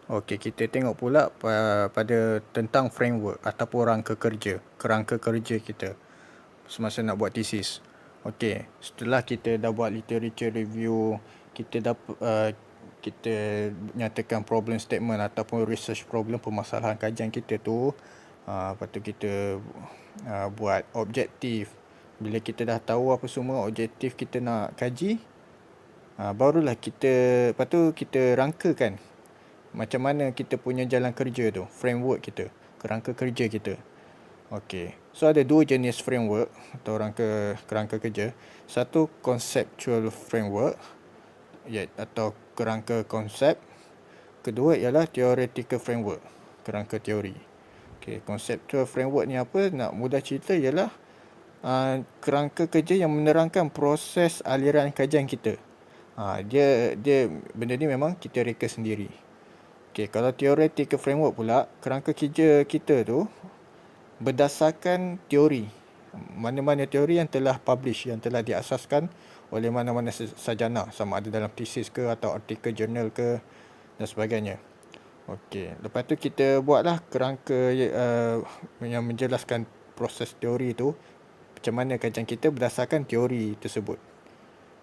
Okey, kita tengok pula pada tentang framework ataupun kerangka kerja kita semasa nak buat tesis. Okey, setelah kita dah buat literature review, kita nyatakan problem statement ataupun research problem, permasalahan kajian kita tu, lepas tu kita buat objektif. Bila kita dah tahu apa semua objektif kita nak kaji, barulah lepas tu kita rangkakan macam mana kita punya jalan kerja tu, framework kita, kerangka kerja kita. Okey. So ada dua jenis framework atau kerangka kerja. Satu conceptual framework atau kerangka konsep. Kedua ialah theoretical framework, kerangka teori. Okey, conceptual framework ni apa? Nak mudah cerita ialah kerangka kerja yang menerangkan proses aliran kajian kita. Dia benda ni memang kita reka sendiri. Okey, kalau theoretical framework pula, kerangka kerja kita tu berdasarkan teori. Mana-mana teori yang telah publish, yang telah diasaskan oleh mana-mana sarjana, sama ada dalam thesis ke atau artikel jurnal ke dan sebagainya. Okey, lepas tu kita buatlah kerangka yang menjelaskan proses teori tu, macam mana kajian kita berdasarkan teori tersebut.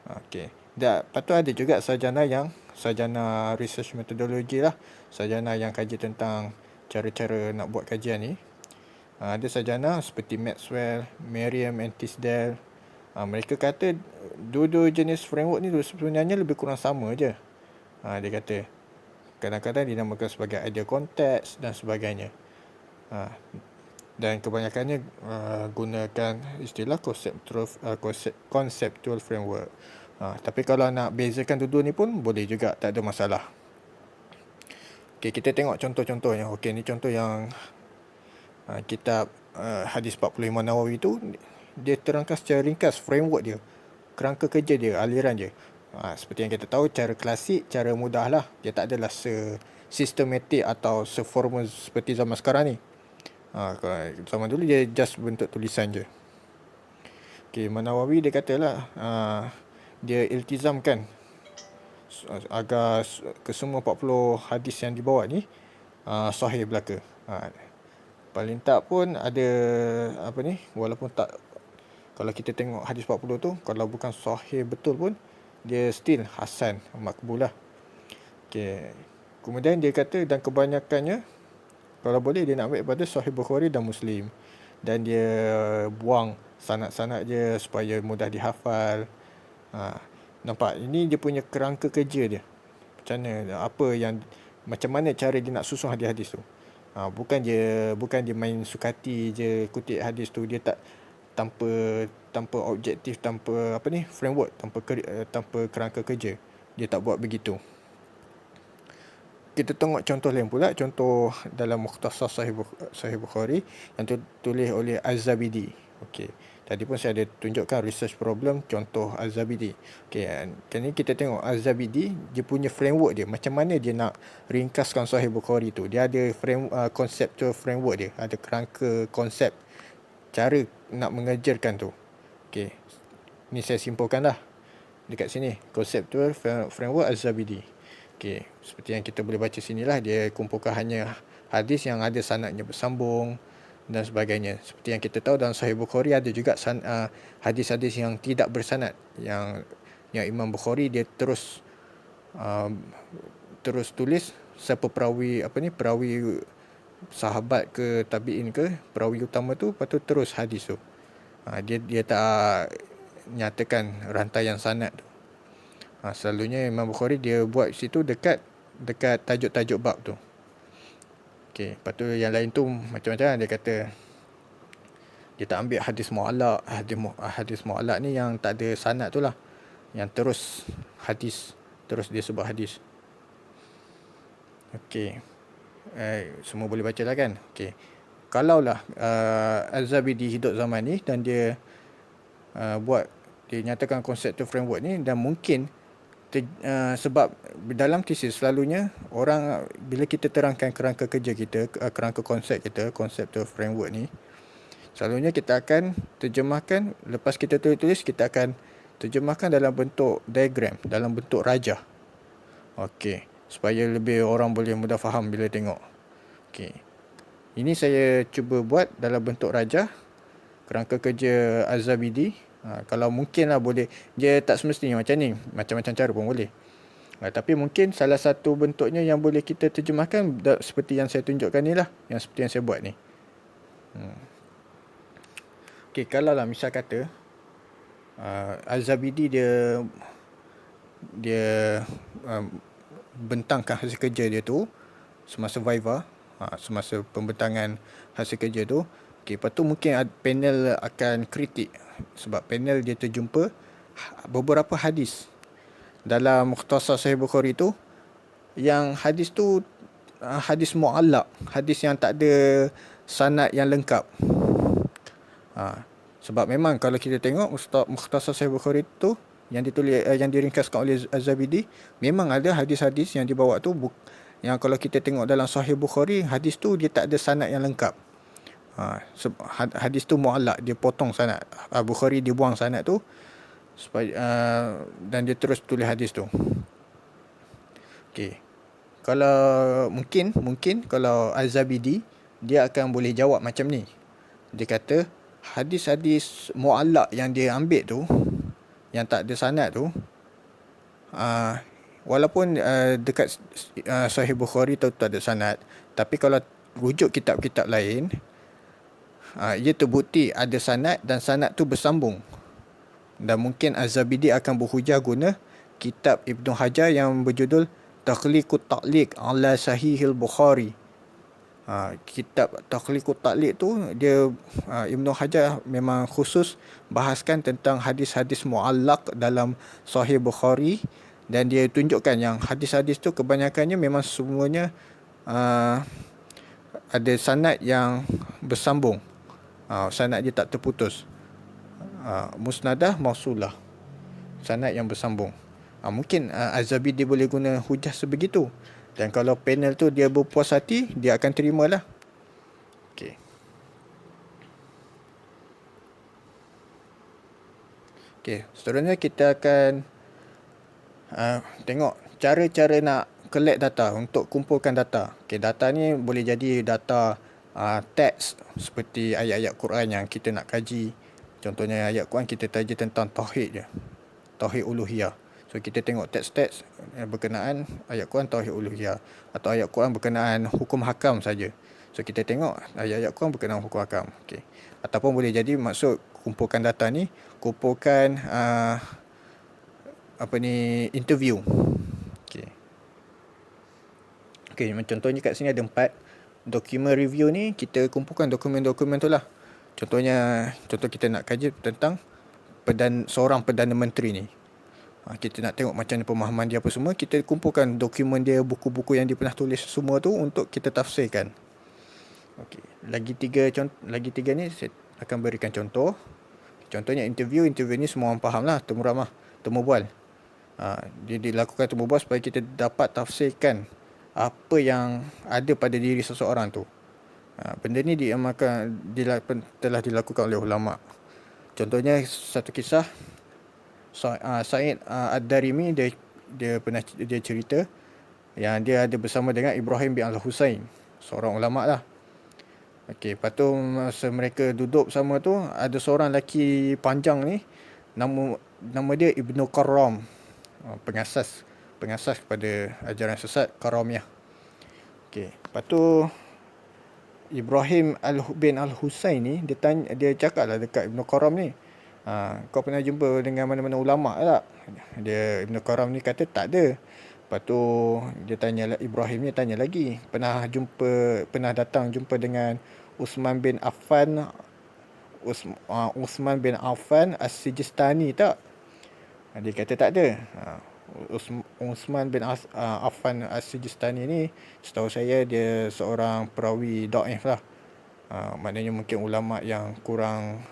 Okey. Dan lepas tu ada juga sarjana research methodology lah, sarjana yang kaji tentang cara-cara nak buat kajian ni. Ada sarjana seperti Maxwell, Merriam and Tisdale. Mereka kata dua-dua jenis framework ni sebenarnya lebih kurang sama je. Dia kata kadang-kadang dinamakan sebagai ideal context dan sebagainya. Dan kebanyakannya gunakan istilah conceptual framework. Tapi kalau nak bezakan dua-dua ni pun boleh juga, tak ada masalah. Okay, kita tengok contoh-contohnya. Okay, ni contoh yang kitab Hadis 40 Imam Nawawi tu, dia terangkan secara ringkas framework dia, kerangka kerja dia, aliran dia. Seperti yang kita tahu, cara klasik, cara mudah lah. Dia tak adalah sistematik atau seformal seperti zaman sekarang ni. Zaman dulu dia just bentuk tulisan je. Okay, Imam Nawawi dia katalah dia iltizamkan agar kesemua 40 hadis yang dibawa ni sahih belaka. Paling tak pun ada walaupun tak, kalau kita tengok hadis 40 tu, kalau bukan sahih betul pun, dia still hasan, makbulah. Okay. Kemudian dia kata, dan kebanyakannya kalau boleh dia nak ambil pada Sahih Bukhari dan Muslim, dan dia buang sanad-sanad je supaya mudah dihafal. Nampak, ini dia punya kerangka kerja dia. Macam mana cara dia nak susun hadis-hadis tu. Bukan dia main sukati je kutip hadis tu. Dia tak tanpa objektif, tanpa framework, tanpa kerangka kerja. Dia tak buat begitu. Kita tengok contoh lain pula, contoh dalam Mukhtasar Sahih Bukhari yang tulis oleh Az-Zabidi. Okey. Tadi pun saya ada tunjukkan research problem contoh Az-Zabidi. Okey, kali ni kita tengok Az-Zabidi, dia punya framework dia, macam mana dia nak ringkaskan Sahih Bukhari tu. Dia ada conceptual framework dia, ada kerangka konsep cara nak mengajarkan tu. Okey. Ni saya simpulkan dah. Dekat sini, conceptual framework Az-Zabidi. Okey, seperti yang kita boleh baca sinilah, dia kumpulkan hanya hadis yang ada sanadnya bersambung dan sebagainya. Seperti yang kita tahu dalam Sahih Bukhari ada juga hadis-hadis yang tidak bersanad, yang Imam Bukhari dia terus tulis siapa perawi sahabat ke tabi'in ke perawi utama tu, lepas tu terus hadis tu. Dia tak nyatakan rantaian sanad tu. Selalunya Imam Bukhari dia buat situ dekat tajuk-tajuk bab tu. Okey, lepas tu yang lain tu macam-macam. Dia kata dia tak ambil hadis mu'allaq. Hadis mu'allaq ni yang tak ada sanad tu lah, yang terus dia sebut hadis. Okey, semua boleh baca lah kan. Okey, kalaulah Az-Zabidi hidup zaman ni dan dia dia nyatakan konsep tu, framework ni, dan mungkin sebab dalam tesis selalunya orang, bila kita terangkan kerangka kerja kita, kerangka konsep kita, konsep tu framework ni, selalunya kita akan terjemahkan, lepas kita tulis, kita akan terjemahkan dalam bentuk diagram, dalam bentuk rajah. Okey, supaya lebih orang boleh mudah faham bila tengok. Okey. Ini saya cuba buat dalam bentuk rajah kerangka kerja Az-Zabidi. Kalau mungkin lah boleh, dia tak semestinya macam ni, macam-macam cara pun boleh. Tapi mungkin salah satu bentuknya yang boleh kita terjemahkan seperti yang saya tunjukkan ni lah, yang seperti yang saya buat ni. Okey, kalau lah misal kata Az-Zabidi dia bentangkan hasil kerja dia tu semasa Viva, semasa pembentangan hasil kerja tu. Okey, lepas tu mungkin panel akan kritik sebab panel dia terjumpa beberapa hadis dalam Mukhtasar Sahih Bukhari tu, yang hadis tu hadis mu'allaq, hadis yang tak ada sanad yang lengkap. Sebab memang kalau kita tengok Mukhtasar Sahih Bukhari tu yang ditulis yang diringkaskan oleh Az-Zabidi, memang ada hadis-hadis yang dibawa tu yang kalau kita tengok dalam Sahih Bukhari, hadis tu dia tak ada sanad yang lengkap. Hadis tu mu'allaq, dia potong sanad. Bukhari dia buang sanad tu supaya dan dia terus tulis hadis tu. Okey. Kalau mungkin kalau Az-Zabidi dia akan boleh jawab macam ni. Dia kata hadis-hadis mu'allaq yang dia ambil tu, yang tak ada sanad tu, walaupun dekat Sahih Bukhari tu tak ada sanad, tapi kalau rujuk kitab-kitab lain, ia terbukti ada sanad dan sanad tu bersambung. Dan mungkin Az-Zabidi akan berhujah guna kitab Ibn Hajar yang berjudul Takhliqut Ta'liq ala Sahihil Bukhari. Kitab Takhliqut Ta'liq tu dia Ibn Hajar memang khusus bahaskan tentang hadis-hadis mu'allaq dalam Sahih Bukhari, dan dia tunjukkan yang hadis-hadis tu kebanyakannya memang semuanya ada sanad yang bersambung. Sanad dia tak terputus. Musnadah mausulah, sanad yang bersambung. Mungkin Az-Zabidi dia boleh guna hujah sebegitu, dan kalau panel tu dia berpuas hati, dia akan terimalah. Okey. Okey, seterusnya kita akan tengok cara-cara nak collect data, untuk kumpulkan data. Okey, data ni boleh jadi data teks seperti ayat-ayat Quran yang kita nak kaji. Contohnya ayat Quran kita kaji tentang tauhid je, tauhid uluhiyah. So kita tengok teks-teks berkenaan ayat Quran tauhid uluhiyah, atau ayat Quran berkenaan hukum hakam saja. So kita tengok ayat-ayat Quran berkenaan hukum hakam. Okey. Ataupun boleh jadi maksud kumpulkan data ni, kumpulkan interview. Okey. Okey, contohnya kat sini ada 4 dokumen review ni, kita kumpulkan dokumen-dokumen tu lah. Contoh kita nak kaji tentang seorang Perdana Menteri ni. Kita nak tengok macam mana pemahaman dia apa semua, kita kumpulkan dokumen dia, buku-buku yang dia pernah tulis semua tu untuk kita tafsirkan. Okey, lagi tiga ni saya akan berikan contoh. Contohnya interview ni semua orang faham lah, temu ramah, temu bual. Dia dilakukan temu bual supaya kita dapat tafsirkan apa yang ada pada diri seseorang tu. Benda ni telah dilakukan oleh ulama. Contohnya satu kisah, Sa'id Ad-Darimi dia cerita yang dia ada bersama dengan Ibrahim bin Al-Husain, seorang ulama lah. Okey, lepas tu masa mereka duduk bersama tu, ada seorang lelaki panjang ni, nama dia Ibnu Qarram, pengasas kepada ajaran sesat Qaramiyah. Okey, lepas tu Ibrahim bin Al-Husain ni dia cakap lah dekat Ibnu Qarram ni, kau pernah jumpa dengan mana-mana ulama tak? Ibnu Qarram ni kata tak ada. Lepas tu Ibrahim ni tanya lagi, pernah datang jumpa dengan Uthman bin Affan As-Sijistani tak? Dia kata tak ada. Uthman bin Affan As-Sijistani ni setahu saya dia seorang perawi dhaif lah. Maknanya mungkin ulama yang kurang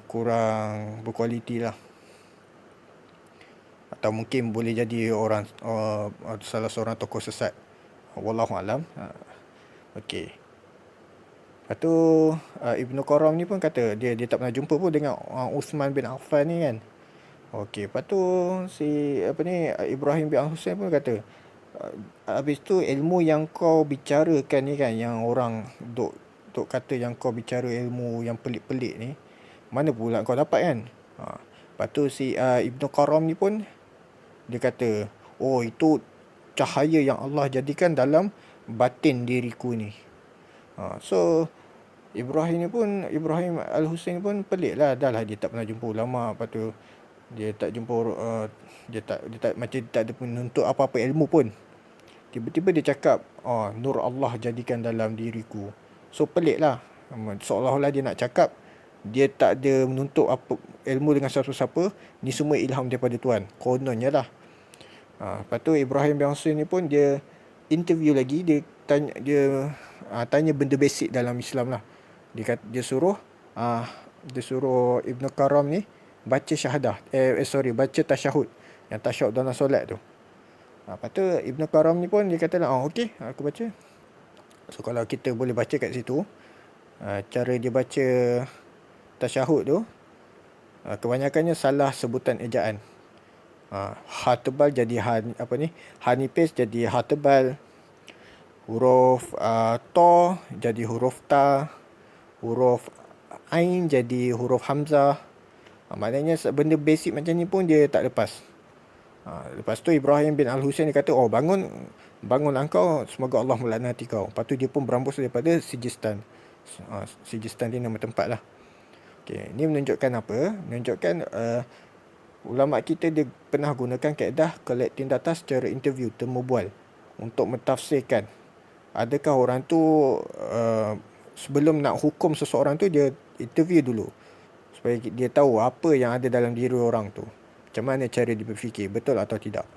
kurang berkualiti lah, atau mungkin boleh jadi salah seorang tokoh sesat, wallahu alam. Okey. Lepas tu Ibnu Qarram ni pun kata dia tak pernah jumpa pun dengan Uthman bin Affan ni kan. Okey, lepas tu Ibrahim bin Al-Husain pun kata, habis tu ilmu yang kau bicarakan ni kan, yang orang duk kata yang kau bicara ilmu yang pelik-pelik ni, mana pula kau dapat kan? Lepas tu Ibnu Qaram ni pun dia kata, oh itu cahaya yang Allah jadikan dalam batin diriku ni. So Ibrahim Al-Husain pun pelik lah. Dah lah dia tak pernah jumpa ulama. Lepas tu dia tak jumpa macam dia tak ada menuntut apa-apa ilmu pun. Tiba-tiba dia cakap, nur Allah jadikan dalam diriku. So pelik lah. Seolah-olah dia nak cakap dia tak ada menuntut apa ilmu dengan siapa-siapa. Ni semua ilham daripada Tuhan. Kononnya lah. Lepas tu Ibrahim bin Husain ni pun dia interview lagi. Tanya benda basic dalam Islam lah. Dia suruh Ibnu Karam ni baca syahadah. Baca tasyahud. Yang tasyahud dalam solat tu. Lepas tu Ibnu Karam ni pun dia kata lah, okey, aku baca. So kalau kita boleh baca kat situ, cara dia baca tasyahud tu, kebanyakannya salah sebutan ejaan. Ha tebal jadi ha nipis jadi ha tebal. Huruf to jadi huruf ta. Huruf ain jadi huruf hamzah. Maknanya benda basic macam ni pun dia tak lepas. Lepas tu Ibrahim bin Al-Husain dia kata, bangunlah kau, semoga Allah melaknati kau. Lepas tu dia pun berambus daripada Sijistan. Sijistan ni nama tempat lah. Okay, ni menunjukkan apa? Menunjukkan ulama kita dia pernah gunakan kaedah collecting data secara interview, temu bual, untuk mentafsirkan adakah orang tu sebelum nak hukum seseorang tu dia interview dulu supaya dia tahu apa yang ada dalam diri orang tu, macam mana cara dia berfikir, betul atau tidak.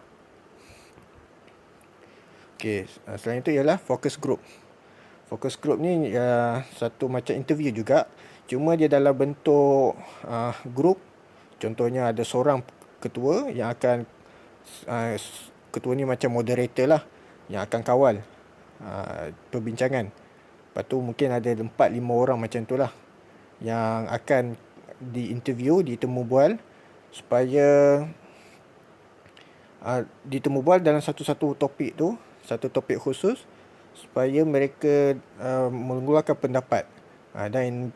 Okey, selain itu ialah focus group. Focus group ni satu macam interview juga, cuma dia dalam bentuk group. Contohnya ada seorang ketua yang akan ketua ni macam moderator lah, yang akan kawal perbincangan. Lepas tu mungkin ada 4-5 orang macam tu lah yang akan diinterview, ditemu bual, supaya ditemu bual dalam satu topik tu, satu topik khusus, supaya mereka mengeluarkan pendapat. Dan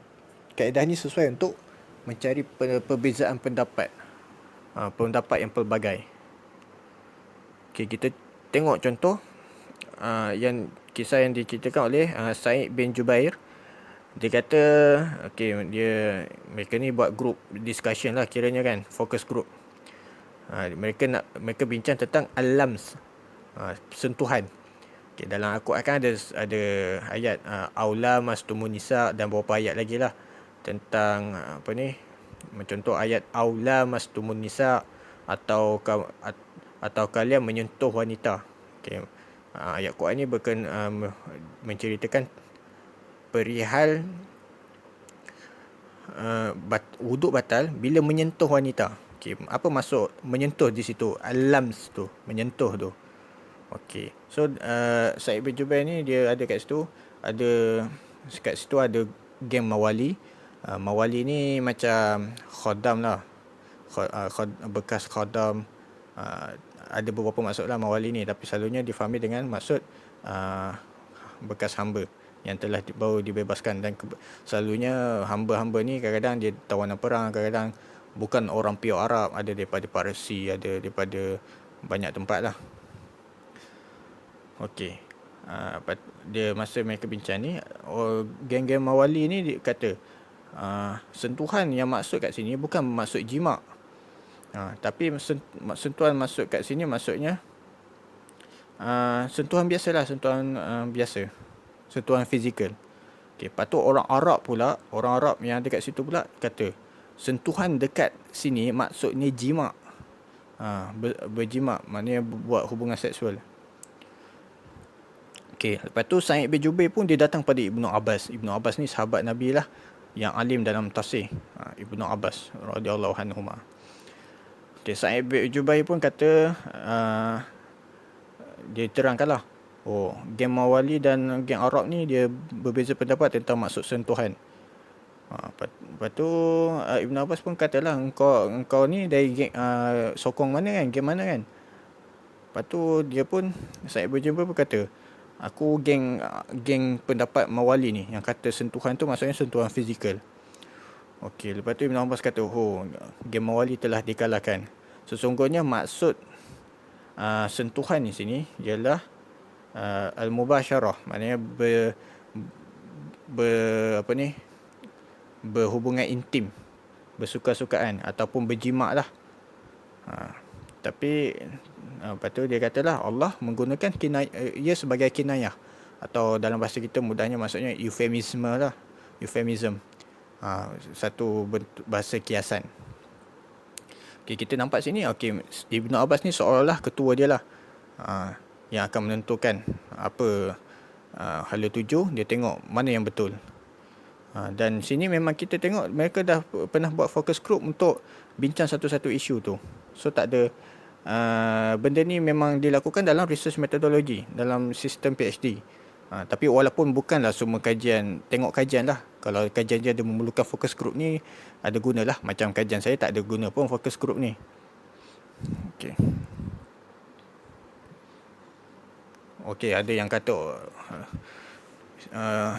kaedah ni sesuai untuk mencari perbezaan pendapat, pendapat yang pelbagai. Okay, kita tengok contoh yang kisah yang diceritakan oleh Sa'id bin Jubair. Dia kata, mereka ni buat group discussion lah kiranya kan, focus group. Mereka bincang tentang al-lams, sentuhan. Okay, dalam Al-Quran kan ada ayat aula mastumun nisa dan beberapa ayat lagi lah tentang contoh ayat aula mastumun nisa atau kalian menyentuh wanita. Okay. Ayat Quran ni menceritakan perihal wuduk batal bila menyentuh wanita. Okay. Apa maksud menyentuh di situ? Al-lams tu, menyentuh tu. Okey. So Sa'id bin Jubair ni dia ada kat situ, ada geng mawali. Mawali ni macam khodam lah. Bekas khodam. Ada beberapa maksud lah mawali ni, tapi selalunya difahami dengan maksud bekas hamba yang telah baru dibebaskan. Dan selalunya hamba-hamba ni kadang-kadang dia tawanan perang, kadang-kadang bukan orang pure Arab, ada daripada Parsi, ada daripada banyak tempat lah. Okey. Dia masa mereka bincang ni, geng-geng mawali ni dia kata sentuhan yang maksud kat sini bukan maksud jima'. Tapi sentuhan maksud kat sini maksudnya sentuhan biasalah, sentuhan biasa, sentuhan fizikal. Okey, lepas tu orang Arab yang ada kat situ pula kata sentuhan dekat sini maksudnya jima'. Berjima', maknanya buat hubungan seksual. Okey, lepas tu Sa'id bin Jubair pun dia datang pada Ibnu Abbas. Ibnu Abbas ni sahabat Nabi lah yang alim dalam tafsir. Ibnu Abbas radhiyallahu anhuma. Okey, Sa'id bin Jubair pun kata dia terangkanlah, geng Mawali dan geng Arab ni dia berbeza pendapat tentang maksud sentuhan. Lepas tu Ibn Abbas pun katalah, engkau ni dari sokong mana kan, geng mana kan. Lepas tu dia pun, Said Ibn Jubair pun kata, aku geng pendapat Mawali ni, yang kata sentuhan tu maksudnya sentuhan fizikal. Okey, lepas tu Ibn Abbas kata, oh, geng Mawali telah dikalahkan. Sesungguhnya maksud sentuhan di sini ialah al-mubasyarah, maknanya apa ni, berhubungan intim, bersuka-sukaan ataupun berjimak lah. Tapi lepas tu dia katalah Allah menggunakan ia sebagai kinayah, atau dalam bahasa kita mudahnya maksudnya euphemism lah. Euphemism, satu bentuk bahasa kiasan. Okay, kita nampak sini, okay, Ibn Abbas ni seolah-olah ketua dia lah, yang akan menentukan apa hala tuju. Dia tengok mana yang betul. Dan sini memang kita tengok mereka dah pernah buat focus group untuk bincang satu-satu isu tu. So tak ada, benda ni memang dilakukan dalam research methodology, dalam sistem PhD. Tapi walaupun bukanlah semua kajian, tengok kajian lah. Kalau kajian dia ada memerlukan focus group ni, ada gunalah. Macam kajian saya tak ada guna pun focus group ni. Okay. Okay, ada yang kata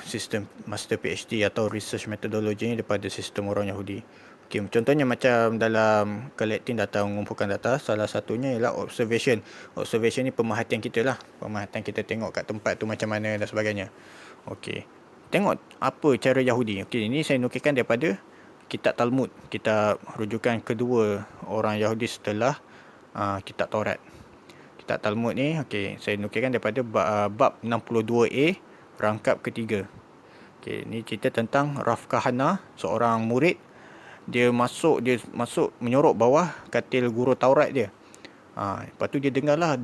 sistem master PhD atau research methodology ni daripada sistem orang Yahudi. Okay, contohnya macam dalam collecting data, mengumpulkan data, salah satunya ialah observation. Observation ni pemerhatian kita lah. Pemerhatian kita tengok kat tempat tu macam mana dan sebagainya. Okay, tengok apa cara Yahudi. Okay, ini saya nukilkan daripada kitab Talmud, kitab rujukan kedua orang Yahudi setelah kitab Taurat. Kitab Talmud ni, okay, saya nukilkan daripada bab 62a, rangkap ketiga. Okay, ni cerita tentang Rav Kahana, seorang murid. Dia masuk menyorok bawah katil guru Taurat dia. Lepas tu dia dengarlah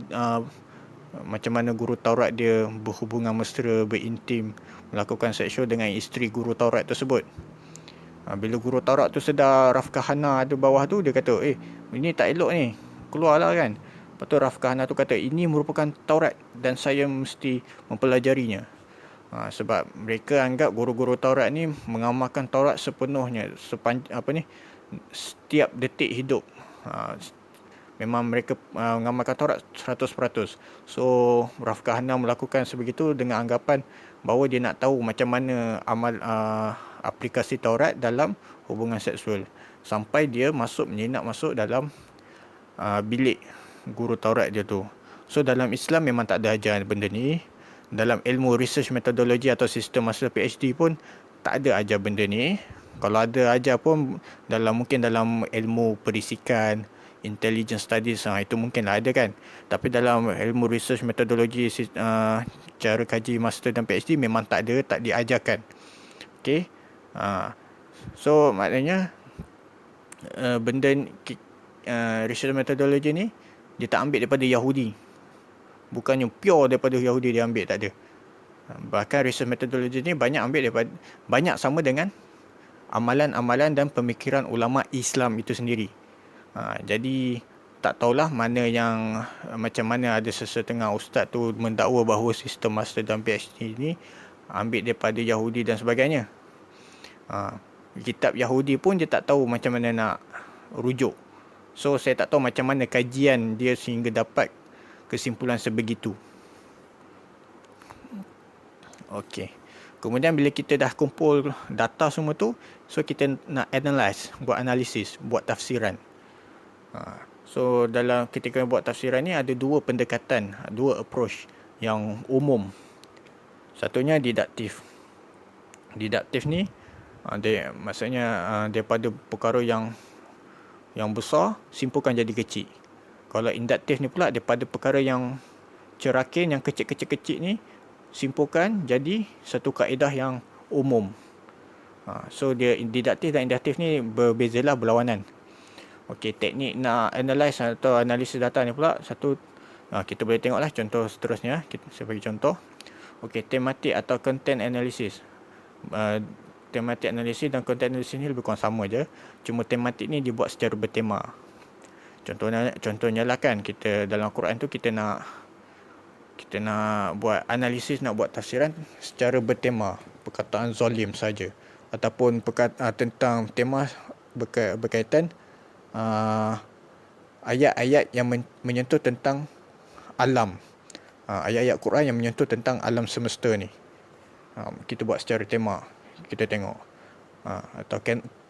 macam mana guru Taurat dia berhubungan mesra, berintim, melakukan seksual dengan isteri guru Taurat tersebut. Bila guru Taurat tu sedar Rav Kahana ada bawah tu, dia kata, ini tak elok ni, keluarlah kan. Lepas tu Rav Kahana tu kata, ini merupakan Taurat dan saya mesti mempelajarinya. Sebab mereka anggap guru-guru Taurat ni mengamalkan Taurat sepenuhnya, setiap detik hidup. Memang mereka mengamalkan Taurat 100%. So Rav Kahana melakukan sebegitu dengan anggapan bahawa dia nak tahu macam mana aplikasi Taurat dalam hubungan seksual. Sampai dia menyenak masuk dalam bilik guru Taurat dia tu. So dalam Islam memang tak ada ajar benda ni. Dalam ilmu research methodology atau sistem master PhD pun tak ada ajar benda ni. Kalau ada ajar pun mungkin dalam ilmu perisikan, intelligence studies, itu mungkinlah ada kan. Tapi dalam ilmu research methodology, cara kaji master dan PhD memang tak diajarkan. Okay. So maknanya benda research methodology ni dia tak ambil daripada Yahudi. Bukannya pure daripada Yahudi dia ambil, tak ada. Bahkan research methodology ni banyak sama dengan amalan-amalan dan pemikiran ulama Islam itu sendiri. Jadi tak tahulah mana yang macam mana ada sesetengah ustaz tu mendakwa bahawa sistem master dan PhD ni ambil daripada Yahudi dan sebagainya. Kitab Yahudi pun dia tak tahu macam mana nak rujuk. So saya tak tahu macam mana kajian dia sehingga dapat kesimpulan sebegitu. Okey. Kemudian bila kita dah kumpul data semua tu, so kita nak analyze, buat analisis, buat tafsiran. So dalam ketika buat tafsiran ni ada dua pendekatan, dua approach yang umum. Satunya didaktif. Didaktif ni maksudnya daripada perkara yang besar simpulkan jadi kecil. Kalau induktif ni pula daripada perkara yang cerakin, yang kecil-kecil ni simpulkan jadi satu kaedah yang umum. So dia didaktif dan induktif ni berbezalah, berlawanan. Okey, teknik nak analyze atau analisis data ni pula satu, kita boleh tengoklah contoh seterusnya. Saya bagi contoh. Okey, tematik atau content analysis. Tematik analisis dan content analysis ni lebih kurang sama je. Cuma tematik ni dibuat secara bertema. Contohnya lah kan, kita dalam Quran tu kita nak buat analisis, nak buat tafsiran secara bertema, perkataan zalim saja, ataupun tentang tema berkaitan ayat-ayat yang menyentuh tentang alam. Ayat-ayat Quran yang menyentuh tentang alam semesta ni. Kita buat secara tema. Kita tengok. Atau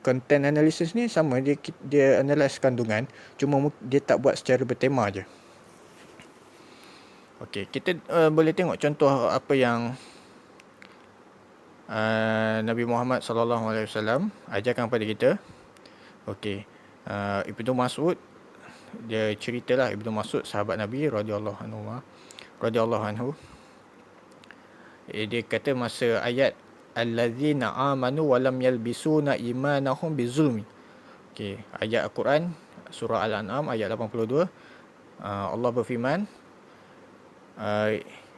content analysis ni sama, dia analyse kandungan, cuma dia tak buat secara bertema je. Okey, kita boleh tengok contoh apa yang Nabi Muhammad sallallahu alaihi wasallam ajarkan kepada kita. Okey. Ibnu Mas'ud, dia ceritalah, Ibnu Mas'ud sahabat Nabi radhiyallahu anhu. Dia kata masa ayat allazina amanu wa lam yalbisuna imanahum bizulmi. Okey, ayat Al-Quran surah Al-An'am ayat 82. Allah berfirman,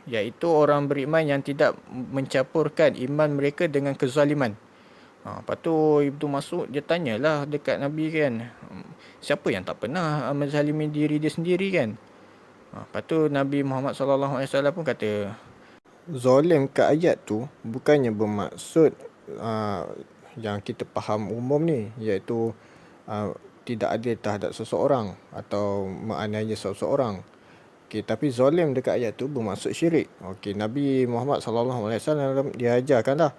iaitu orang beriman yang tidak mencampurkan iman mereka dengan kezaliman. Lepas tu Ibnu Mas'ud dia tanyalah dekat Nabi kan, siapa yang tak pernah menzalimi diri dia sendiri kan? Lepas tu Nabi Muhammad SAW pun kata, zalim ke ayat tu bukannya bermaksud yang kita faham umum ni, iaitu tidak adil terhadap seseorang atau menganiaya seseorang. Okey, tapi zalim dekat ayat tu bermaksud syirik. Okey, Nabi Muhammad SAW dia ajarkanlah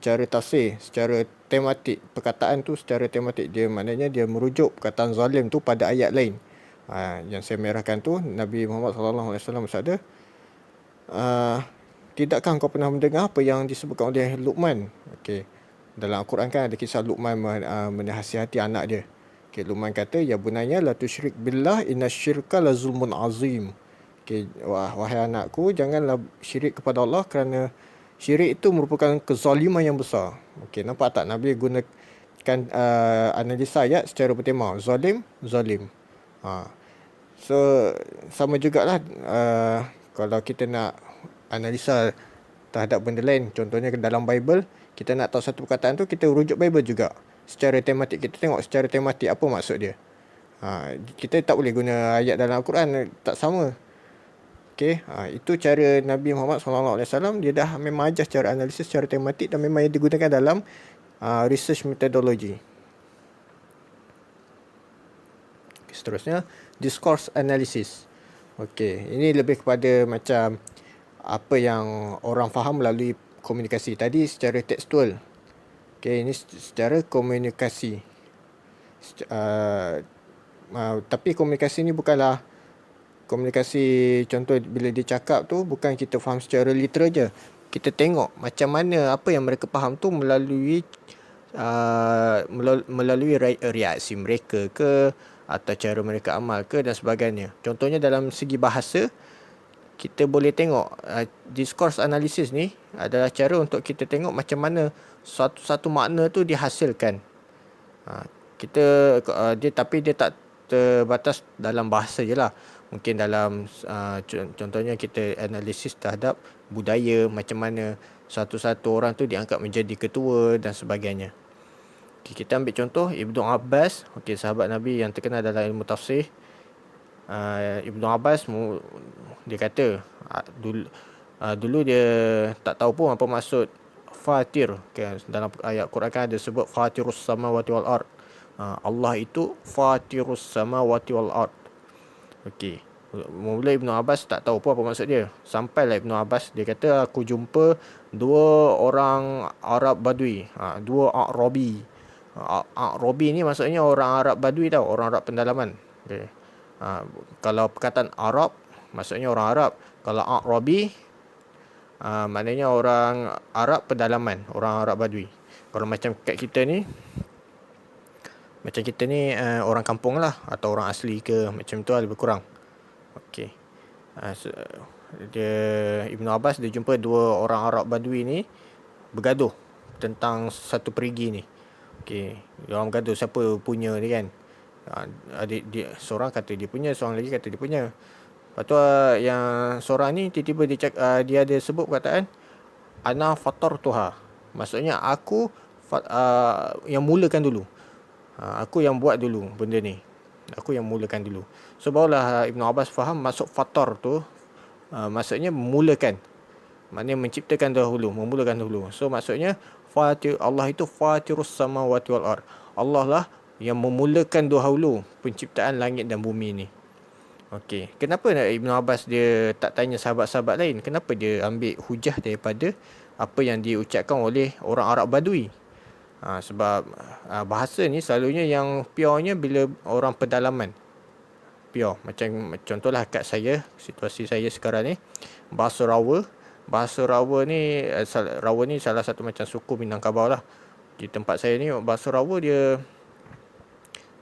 cara tafsir secara tematik. Perkataan tu secara tematik, dia maknanya dia merujuk perkataan zalim tu pada ayat lain. Yang saya merahkan tu, Nabi Muhammad SAW bersabda, tidakkah kau pernah mendengar apa yang disebutkan oleh Luqman? Okey, dalam Al-Quran kan ada kisah Luqman menasihati anak dia. Okay, Luqman kata, ya bunayya la tusyrik billah innasyirka la zulmun azim. Okay, wahai anakku, janganlah syirik kepada Allah kerana syirik itu merupakan kezaliman yang besar. Okay, nampak tak Nabi gunakan analisa ayat secara bertema. Zalim. So, sama jugalah kalau kita nak analisa terhadap benda lain. Contohnya dalam Bible, kita nak tahu satu perkataan tu, kita rujuk Bible juga. Secara tematik, kita tengok secara tematik apa maksud dia. Kita tak boleh guna ayat dalam Al-Quran, tak sama. Okey, itu cara Nabi Muhammad SAW. Dia dah memang ajar secara analisis, secara tematik, dan memang digunakan dalam research methodology. Seterusnya, discourse analysis. Okey, ini lebih kepada macam apa yang orang faham melalui komunikasi. Tadi secara tekstual. Okay, ini secara komunikasi. Tapi komunikasi ni bukanlah komunikasi, contoh bila dia cakap tu bukan kita faham secara literal je. Kita tengok macam mana apa yang mereka faham tu melalui reaksi mereka ke, atau cara mereka amal ke dan sebagainya. Contohnya dalam segi bahasa, kita boleh tengok discourse analysis ni adalah cara untuk kita tengok macam mana satu makna tu dihasilkan. Tapi dia tak terbatas dalam bahasa je lah. Mungkin dalam contohnya kita analisis terhadap budaya, macam mana satu-satu orang tu diangkat menjadi ketua dan sebagainya. Okay, kita ambil contoh Ibnu Abbas, sahabat Nabi yang terkenal dalam ilmu tafsir. Ibnu Abbas dia kata dulu dia tak tahu pun apa maksud fatir. Dalam ayat Quran kan ada sebut fatirus samawati wal ard. Allah itu fatirus samawati wal ard. Okey. Mula Ibnu Abbas tak tahu pun apa maksud dia. Sampailah Ibnu Abbas, dia kata aku jumpa dua orang Arab Badui, dua A'rabi. A'rabi ni maksudnya orang Arab Badui tau, orang Arab pendalaman. Okey. Kalau perkataan Arab maksudnya orang Arab. Kalau A'rabi maknanya orang Arab pedalaman, orang Arab Badui. Kalau macam kat kita ni, orang kampung lah, atau orang asli ke, macam tu lah, lebih kurang. Okey. Ibnu Abbas dia jumpa dua orang Arab Badui ni bergaduh tentang satu perigi ni. Okey, dia orang bergaduh siapa punya ni kan. Dia seorang kata dia punya, seorang lagi kata dia punya. Lepas tu yang seorang ni tiba-tiba dia ada sebut perkataan ana fatartuha. Maksudnya aku yang mulakan dulu. Aku yang buat dulu benda ni. Aku yang mulakan dulu. So barulah Ibnu Abbas faham maksud fatar tu maksudnya memulakan. Maknanya menciptakan dahulu, memulakan dahulu. So maksudnya Allah itu fatirus samawati wal ard. Allah lah yang memulakan dahulu penciptaan langit dan bumi ni. Okey, kenapa Ibn Abbas dia tak tanya sahabat-sahabat lain? Kenapa dia ambil hujah daripada apa yang diucapkan oleh orang Arab Badui? Sebab bahasa ni selalunya yang purenya bila orang pedalaman. Pure. Macam contohlah kat saya, situasi saya sekarang ni, bahasa Rawa. Bahasa Rawa ni, Rawa ni salah satu macam suku Minangkabau lah. Di tempat saya ni, bahasa Rawa dia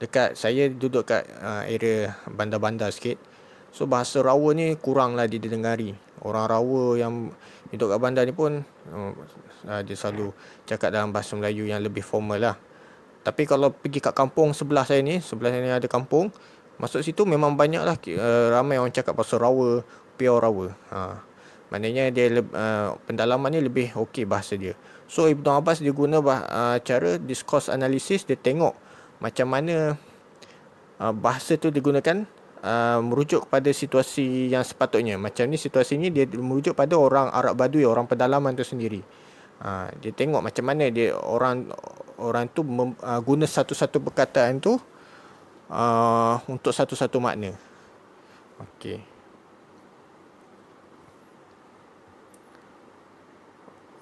dekat, saya duduk kat area bandar-bandar sikit. So bahasa Rawa ni kurang lah didengari. Orang Rawa yang duduk kat bandar ni pun dia selalu cakap dalam bahasa Melayu yang lebih formal lah. Tapi kalau pergi kat kampung sebelah saya ni ada kampung, masuk situ memang banyak lah ramai orang cakap bahasa Rawa, pure Rawa. Maknanya dia pendalaman ni lebih okey bahasa dia. So Ibn Abbas dia guna cara discourse analysis. Dia tengok macam mana bahasa tu digunakan merujuk kepada situasi yang sepatutnya. Macam ni situasi ni dia merujuk pada orang Arab Badui, orang pedalaman tu sendiri. Dia tengok macam mana dia orang tu guna satu-satu perkataan tu untuk satu-satu makna. Okey.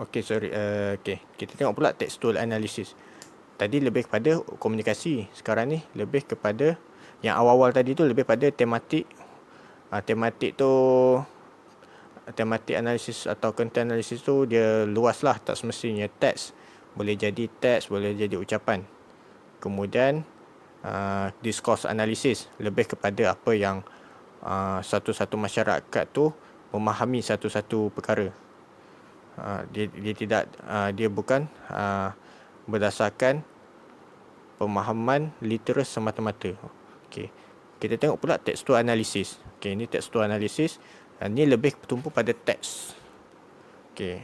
Okey, sorry. Okey, kita tengok pula textual analysis. Tadi lebih kepada komunikasi. Sekarang ni lebih kepada yang awal-awal tadi tu lebih pada tematik. Tematik analisis atau content analisis tu dia luas lah. Tak semestinya teks. Boleh jadi teks, boleh jadi ucapan. Kemudian discourse analysis lebih kepada apa yang satu-satu masyarakat tu memahami satu-satu perkara. Dia bukan berdasarkan pemahaman literal semata-mata. Okey. Kita tengok pula textual analysis. Okey, ini textual analysis. Ini lebih bertumpu pada teks. Okey.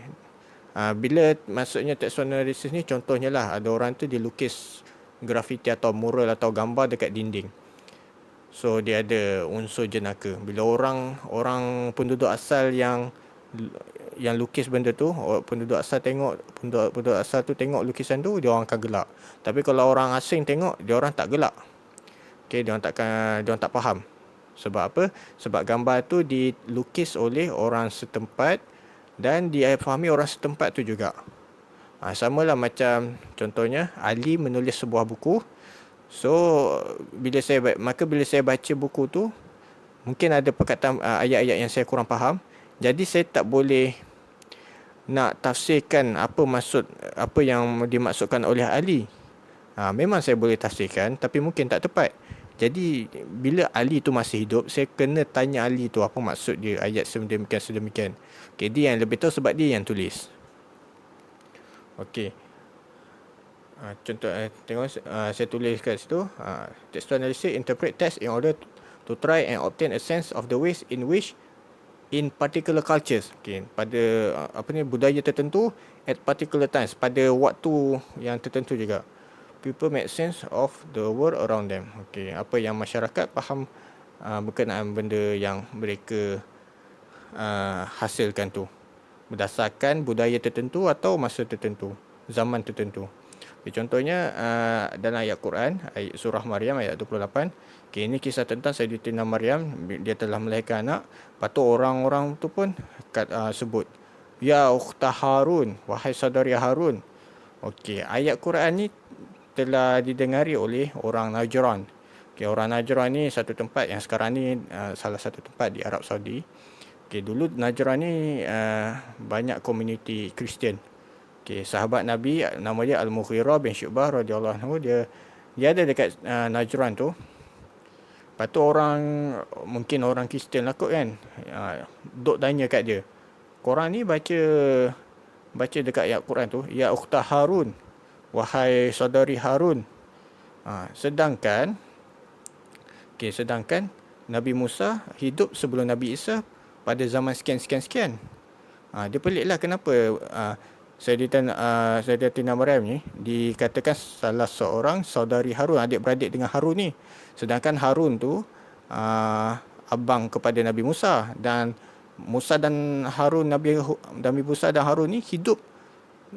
Bila maksudnya textual analysis ni, contohnya lah ada orang tu dia lukis grafiti atau mural atau gambar dekat dinding. So dia ada unsur jenaka. Bila orang penduduk asal yang lukis benda tu, penduduk asal tu tengok lukisan tu, dia orang akan gelak. Tapi kalau orang asing tengok, dia orang tak gelak. Okey, dia orang tak faham. Sebab apa? Sebab gambar tu dilukis oleh orang setempat dan difahami orang setempat tu juga. Samalah macam contohnya Ali menulis sebuah buku. So bila saya baca buku tu, mungkin ada perkataan ayat-ayat yang saya kurang faham. Jadi saya tak boleh nak tafsirkan apa yang dimaksudkan oleh Ali. Memang saya boleh tafsirkan, tapi mungkin tak tepat. Jadi bila Ali tu masih hidup, saya kena tanya Ali tu apa maksud dia ayat sedemikian. Okay, dia yang lebih tahu sebab dia yang tulis. Okey. Contoh tengok saya tulis kat situ, textual analysis interpret text in order to try and obtain a sense of the ways in which in particular cultures, pada budaya tertentu at particular times, pada waktu yang tertentu juga, people make sense of the world around them. Apa yang masyarakat faham berkenaan benda yang mereka hasilkan tu berdasarkan budaya tertentu atau masa tertentu, zaman tertentu. Contohnya dalam ayat Quran, ayat surah Maryam ayat 28. Ini kisah tentang Sayyidatina Maryam. Dia telah melahirkan anak. Lepas tu orang-orang tu pun sebut, Ya ukhta Harun, wahai saudari Harun. Ayat Quran ni telah didengari oleh orang Najran. Orang Najran ni satu tempat yang sekarang ni salah satu tempat di Arab Saudi. Dulu Najran ni banyak komuniti Kristian. Sahabat Nabi nama dia Al-Mughirah bin Syu'bah radhiyallahu anhu, dia ada dekat Najran tu. Lepas tu mungkin orang Kristian lah kot kan, duk tanya kat dia, korang ni baca dekat ayat Quran tu, Ya ukhta Harun, wahai saudari Harun. Sedangkan Nabi Musa hidup sebelum Nabi Isa pada zaman sekian. Dia pelik lah kenapa Sayyidatina Maryam ni dikatakan salah seorang saudari Harun, adik-beradik dengan Harun ni. Sedangkan Harun tu abang kepada Nabi Musa, dan Musa dan Harun, Nabi Musa dan Harun ni hidup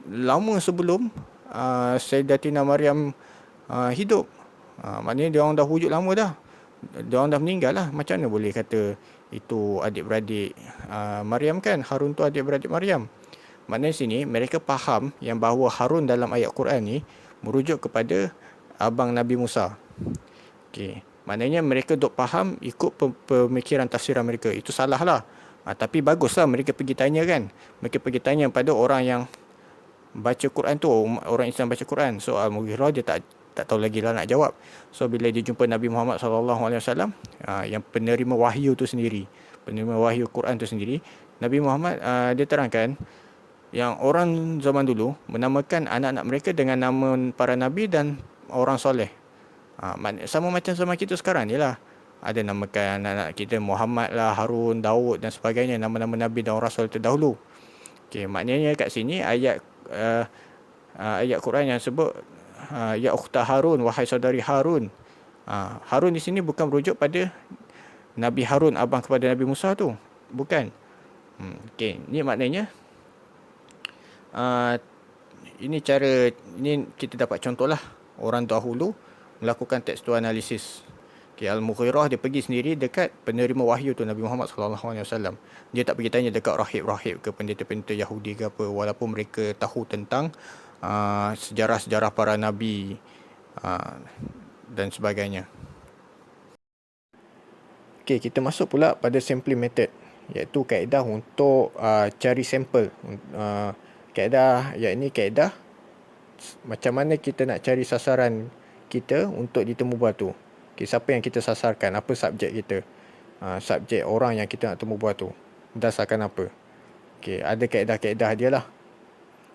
lama sebelum Sayyidatina Maryam hidup. Maknanya dia orang dah wujud lama dah. Dia orang dah meninggal lah. Macam mana boleh kata itu adik-beradik Maryam kan? Harun tu adik-beradik Maryam. Maknanya sini mereka faham yang bahawa Harun dalam ayat Quran ni merujuk kepada abang Nabi Musa. Okey. Maknanya mereka duk faham ikut pemikiran tafsiran mereka. Itu salah lah. Tapi baguslah mereka pergi tanya kan. Mereka pergi tanya pada orang yang baca Quran tu, orang Islam baca Quran. So Al-Mughirah dia tak tahu lagi lah nak jawab. So bila dia jumpa Nabi Muhammad SAW, yang penerima wahyu tu sendiri, penerima wahyu Quran tu sendiri, Nabi Muhammad dia terangkan yang orang zaman dulu menamakan anak-anak mereka dengan nama para nabi dan orang soleh. Sama macam sama kita sekarang ni lah. Ada namakan anak-anak kita Muhammad lah, Harun, Daud dan sebagainya, nama-nama nabi dan rasul terdahulu. Okey, maknanya kat sini ayat ayat Quran yang sebut ya ukhta Harun, wahai saudari Harun. Harun di sini bukan merujuk pada Nabi Harun abang kepada Nabi Musa tu. Bukan. Okey, ni maknanya ini cara, ini kita dapat contoh lah orang dahulu melakukan textual analysis. Okay, Al-Mughirah dia pergi sendiri dekat penerima wahyu tu Nabi Muhammad SAW. Dia tak pergi tanya dekat rahib-rahib ke pendeta-pendeta Yahudi ke apa, walaupun mereka tahu tentang sejarah-sejarah para nabi dan sebagainya. Okay, kita masuk pula pada sampling method, iaitu kaedah untuk cari sampel. Kaedah, yakni kaedah macam mana kita nak cari sasaran kita untuk ditemu batu. Okay, siapa yang kita sasarkan, apa subjek kita, subjek orang yang kita nak temu batu, berdasarkan apa. Okay, ada kaedah-kaedah dia lah.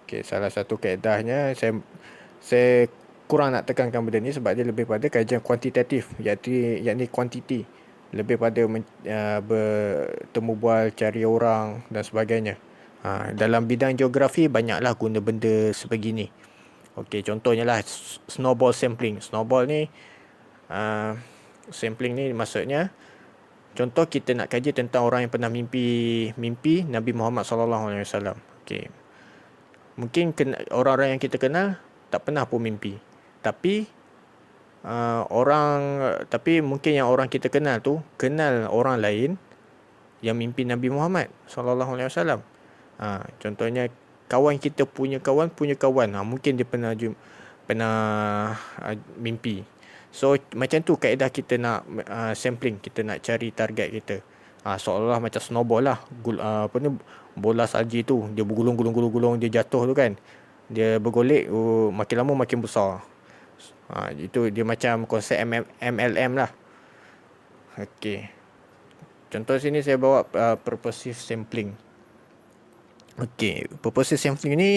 Okay, salah satu kaedahnya saya kurang nak tekankan benda ni sebab dia lebih pada kajian kuantitatif, yakni kuantiti, lebih pada bertemu bual, cari orang dan sebagainya. Dalam bidang geografi banyaklah guna benda sebegini. Okey, contohnya lah snowball sampling. Snowball ni sampling ni maksudnya, contoh kita nak kaji tentang orang yang pernah mimpi Nabi Muhammad SAW. Okey. Mungkin orang-orang yang kita kenal tak pernah pun mimpi. Tapi mungkin yang orang kita kenal tu kenal orang lain yang mimpi Nabi Muhammad SAW. Contohnya kawan kita punya kawan, mungkin dia pernah mimpi. So macam tu kaedah kita nak sampling, kita nak cari target kita. Seolah-olah macam snowball lah, bola salji tu, dia bergulung, dia jatuh tu kan, dia bergolek, makin lama makin besar. Itu dia macam konsep MLM lah. Okey, contoh sini saya bawa purposive sampling. Okey, purposive sampling ni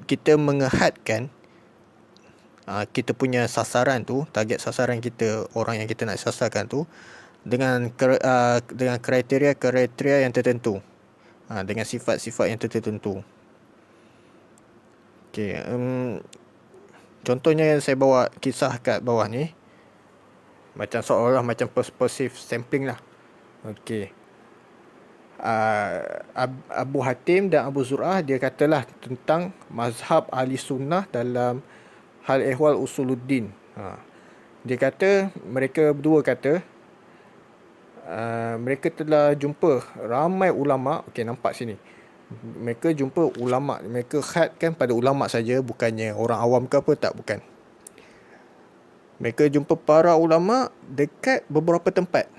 kita mengehadkan kita punya sasaran tu, target sasaran kita, orang yang kita nak sasarkan tu dengan kriteria yang tertentu, dengan sifat-sifat yang tertentu. Okey, contohnya yang saya bawa kisah kat bawah ni macam seolah macam purposive sampling lah. Okey, Abu Hatim dan Abu Zur'ah dia katalah tentang mazhab ahli sunnah dalam hal ehwal usuluddin. Dia kata, mereka berdua kata mereka telah jumpa ramai ulama. Okey, nampak sini, mereka jumpa ulama, mereka khadkan pada ulama saja, bukannya orang awam ke apa, tak, bukan. Mereka jumpa para ulama dekat beberapa tempat,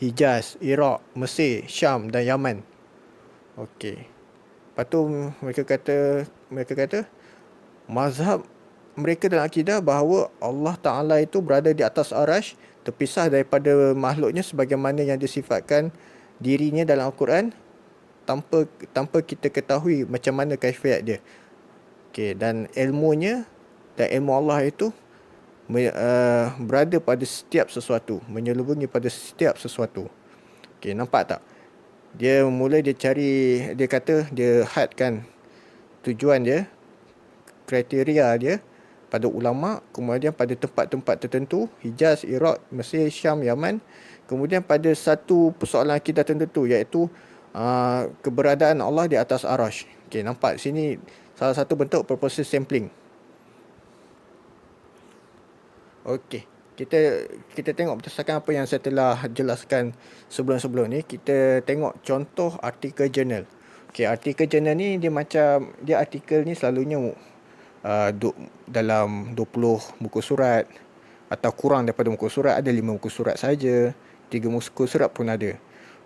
Hijaz, Iraq, Mesir, Syam dan Yaman. Okey. Lepas tu mereka kata mazhab mereka dalam akidah bahawa Allah Ta'ala itu berada di atas arash, terpisah daripada makhluknya sebagaimana yang disifatkan dirinya dalam Al-Quran, tanpa kita ketahui macam mana kaifiat dia. Okey, dan ilmunya dan ilmu Allah itu berada pada setiap sesuatu, menyelubungi pada setiap sesuatu. Okey, nampak tak? Dia kata dia hadkan tujuan dia, kriteria dia pada ulama, kemudian pada tempat-tempat tertentu, Hijaz, Iraq, Mesir, Syam, Yaman, kemudian pada satu persoalan akidah tertentu, iaitu keberadaan Allah di atas arash. Okey, nampak sini salah satu bentuk purposive sampling. Okey, kita tengok berdasarkan apa yang saya telah jelaskan sebelum-sebelum ni, kita tengok contoh artikel jurnal. Okey, artikel jurnal ni dia artikel ni selalunya dalam 20 muka surat atau kurang daripada muka surat, ada 5 muka surat saja, 3 muka surat pun ada.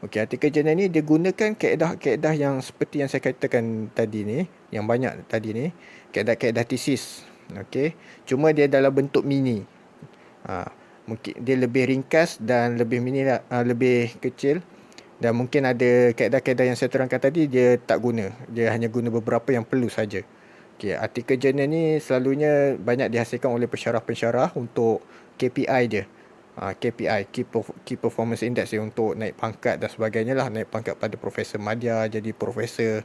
Okey, artikel jurnal ni dia gunakan kaedah-kaedah yang seperti yang saya katakan tadi ni, yang banyak tadi ni, kaedah-kaedah tesis. Okey, cuma dia dalam bentuk mini. Mungkin dia lebih ringkas dan lebih mini, lebih kecil, dan mungkin ada kaedah-kaedah yang saya terangkan tadi dia tak guna. Dia hanya guna beberapa yang perlu saja. Okey, artikel jurnal ni selalunya banyak dihasilkan oleh pensyarah-pensyarah untuk KPI dia. KPI, Key Performance Index dia, untuk naik pangkat dan sebagainya lah. Naik pangkat pada Profesor Madya, jadi Profesor.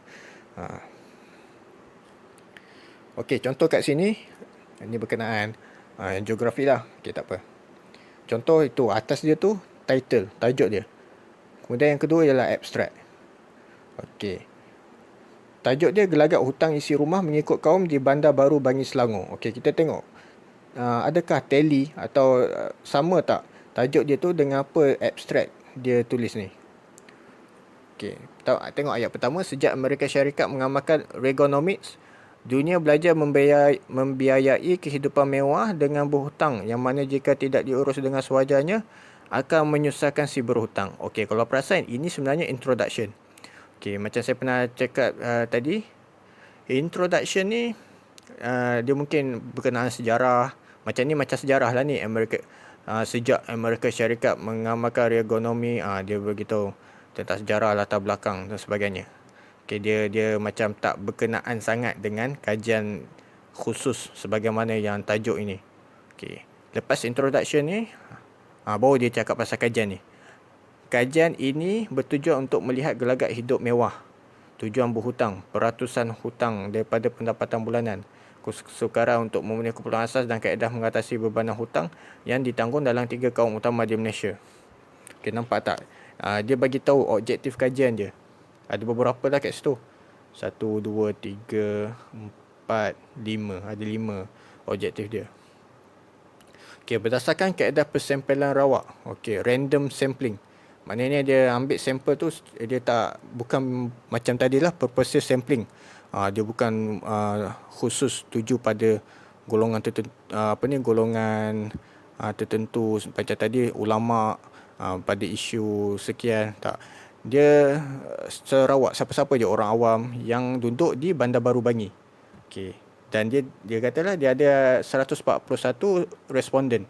Okey, contoh kat sini, ini berkenaan geografi lah. Okey, tak apa. Contoh itu, atas dia tu title, tajuk dia. Kemudian yang kedua ialah abstract. Okey. Tajuk dia gelagat hutang isi rumah mengikut kaum di Bandar Baru Bangi Selangor. Okey, kita tengok. Adakah tally atau sama tak tajuk dia tu dengan apa abstract dia tulis ni. Okey, tengok ayat pertama. Sejak Amerika Syarikat mengamalkan Reaganomics, dunia belajar membiayai kehidupan mewah dengan berhutang, yang mana jika tidak diurus dengan sewajarnya akan menyusahkan si berhutang. Okey, kalau perasan ini sebenarnya introduction. Okey, macam saya pernah cakap tadi, introduction ni dia mungkin berkenaan sejarah. Macam ni macam sejarah lah ni, sejak Amerika Syarikat mengamalkan Reaganomics, dia beritahu tentang sejarah, latar belakang dan sebagainya. Okey, dia macam tak berkenaan sangat dengan kajian khusus sebagaimana yang tajuk ini. Okey, lepas introduction ni, baru dia cakap pasal kajian ni. Kajian ini bertujuan untuk melihat gelagat hidup mewah, tujuan berhutang, peratusan hutang daripada pendapatan bulanan, kesukaran untuk memenuhi keperluan asas dan kaedah mengatasi bebanan hutang yang ditanggung dalam 3 kaum utama di Malaysia. Okay, nampak tak? Dia bagi tahu objektif kajian dia. Ada beberapa lah kat situ. 1, 2, 3, 4, 5. Ada 5 objektif dia. Okay, berdasarkan kaedah persampelan rawak. Okay, random sampling. Maknanya dia ambil sampel tu, dia bukan macam tadilah purposive sampling. Dia bukan khusus tuju pada golongan tertentu, golongan tertentu macam tadi ulama pada isu sekian. Tak. Dia serawak siapa-siapa je orang awam yang duduk di Bandar Baru Bangi. Okey. Dan dia katalah dia ada 141 responden.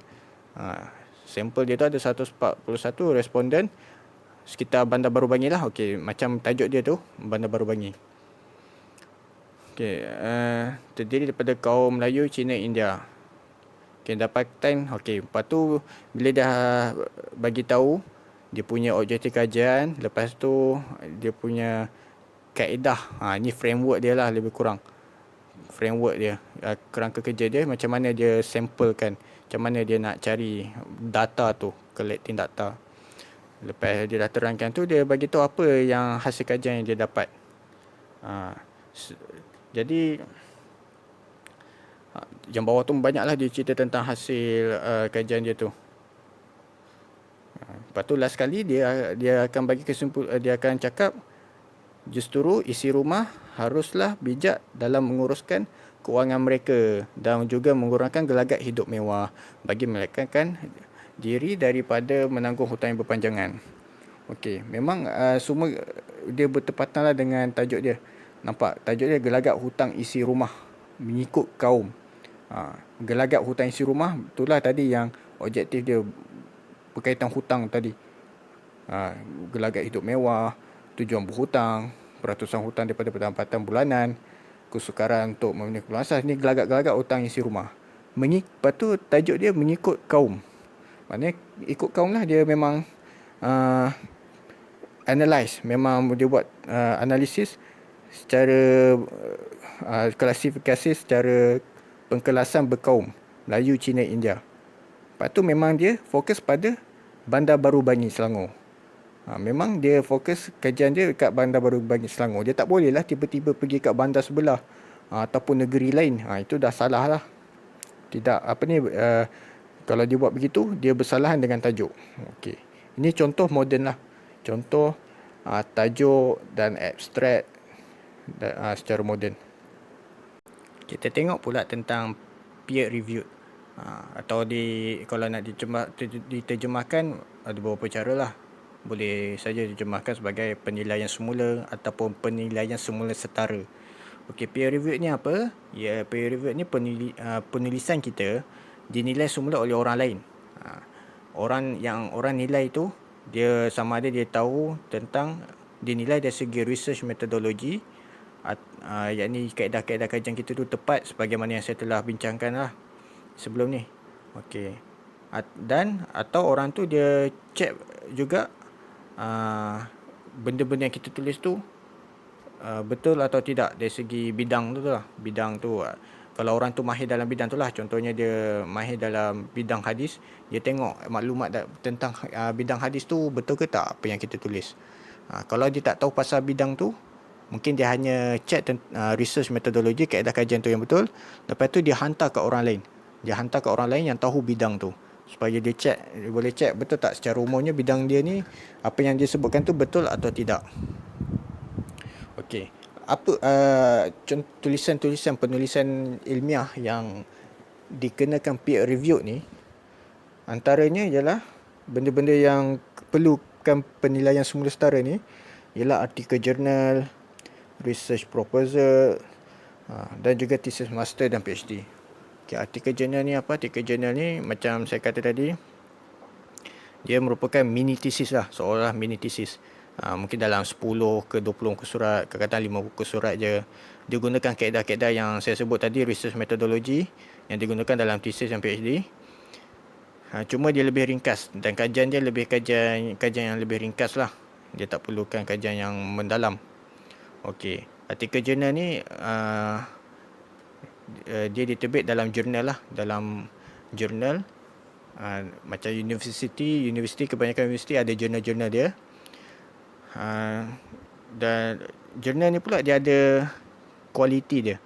Sampel dia tu ada 141 responden sekitar Bandar Baru Bangi lah. Okey, macam tajuk dia tu, Bandar Baru Bangi. Okey, terdiri daripada kaum Melayu, Cina, India. Okey, dapatan. Okey, lepas tu bila dah bagi tahu dia punya objektif kajian, lepas tu dia punya kaedah. Ni framework dia lah lebih kurang. Framework dia, kerangka kerja dia, macam mana dia samplekan, macam mana dia nak cari data tu, collecting data. Lepas dia dah terangkan tu, dia bagi tahu apa yang hasil kajian yang dia dapat. Jadi yang bawah tu banyaklah dia cerita tentang hasil kajian dia tu. Lepas tu last sekali dia akan bagi kesimpulan, dia akan cakap justru isi rumah haruslah bijak dalam menguruskan kewangan mereka dan juga mengurangkan gelagat hidup mewah bagi melekatkan diri daripada menanggung hutang yang berpanjangan. Okey, memang semua dia bertepatanlah dengan tajuk dia. Nampak tajuk dia gelagat hutang isi rumah mengikut kaum. Gelagat hutang isi rumah, itulah tadi yang objektif dia berkaitan hutang tadi. Gelagat hidup mewah, tujuan berhutang, peratusan hutang daripada pendapatan bulanan, kesukaran untuk memenuhi keperluan asas. Ni gelagat-gelagat hutang isi rumah. Lepas tu tajuk dia mengikut kaum. Maknanya ikut kaum lah, dia memang analyse, memang dia buat analisis secara klasifikasi secara pengkelasan berkaum Melayu, Cina, India. Lepas tu memang dia fokus pada Bandar Baru Bangi Selangor. Memang dia fokus kajian dia dekat Bandar Baru Bangi Selangor. Dia tak boleh lah tiba-tiba pergi kat bandar sebelah ataupun negeri lain. Itu dah salah lah. Tidak, kalau dia buat begitu, dia bersalahan dengan tajuk. Okey. Ini contoh moden lah. Contoh tajuk dan abstrak secara moden. Kita tengok pula tentang peer review. Atau kalau nak diterjemahkan, ada beberapa cara lah. Boleh saja diterjemahkan sebagai penilaian semula ataupun penilaian semula setara. Okey, peer review ni apa? Ya, peer review ni penulisan kita dinilai semula oleh orang lain. Orang nilai tu, dia sama ada dia tahu tentang, dinilai dari segi research methodology, yakni kaedah-kaedah kajian kita tu tepat sebagaimana yang saya telah bincangkan lah sebelum ni. Okey. Dan atau orang tu dia check juga benda-benda yang kita tulis tu betul atau tidak dari segi bidang tu lah. Bidang tu, kalau orang tu mahir dalam bidang tu lah, contohnya dia mahir dalam bidang hadis, dia tengok maklumat tentang bidang hadis tu betul ke tak apa yang kita tulis. Kalau dia tak tahu pasal bidang tu, mungkin dia hanya check research methodology, kaedah kajian tu yang betul. Lepas tu dia hantar ke orang lain. Dia hantar ke orang lain yang tahu bidang tu, supaya dia check, dia boleh check betul tak secara umumnya bidang dia ni, apa yang dia sebutkan tu betul atau tidak. Okey. Apa penulisan ilmiah yang dikenakan peer review ni, antaranya ialah benda-benda yang perlukan penilaian semula setara ni, ialah artikel jurnal, research proposal, dan juga thesis master dan PhD. Okay, artikel jurnal ni apa? Artikel jurnal ni macam saya kata tadi, dia merupakan mini thesis lah, seolah mini thesis. Mungkin dalam 10 ke 20 muka surat, kadang-kadang 5 muka surat je. Dia gunakan kaedah-kaedah yang saya sebut tadi, research methodology, yang digunakan dalam thesis dan PhD. Cuma dia lebih ringkas, dan kajian dia lebih kajian yang lebih ringkas lah. Dia tak perlukan kajian yang mendalam. Okey, artikel jurnal ni dia diterbit dalam jurnal lah, dalam jurnal macam universiti kebanyakan universiti ada jurnal-jurnal dia. Dan jurnal ni pula dia ada kualiti dia.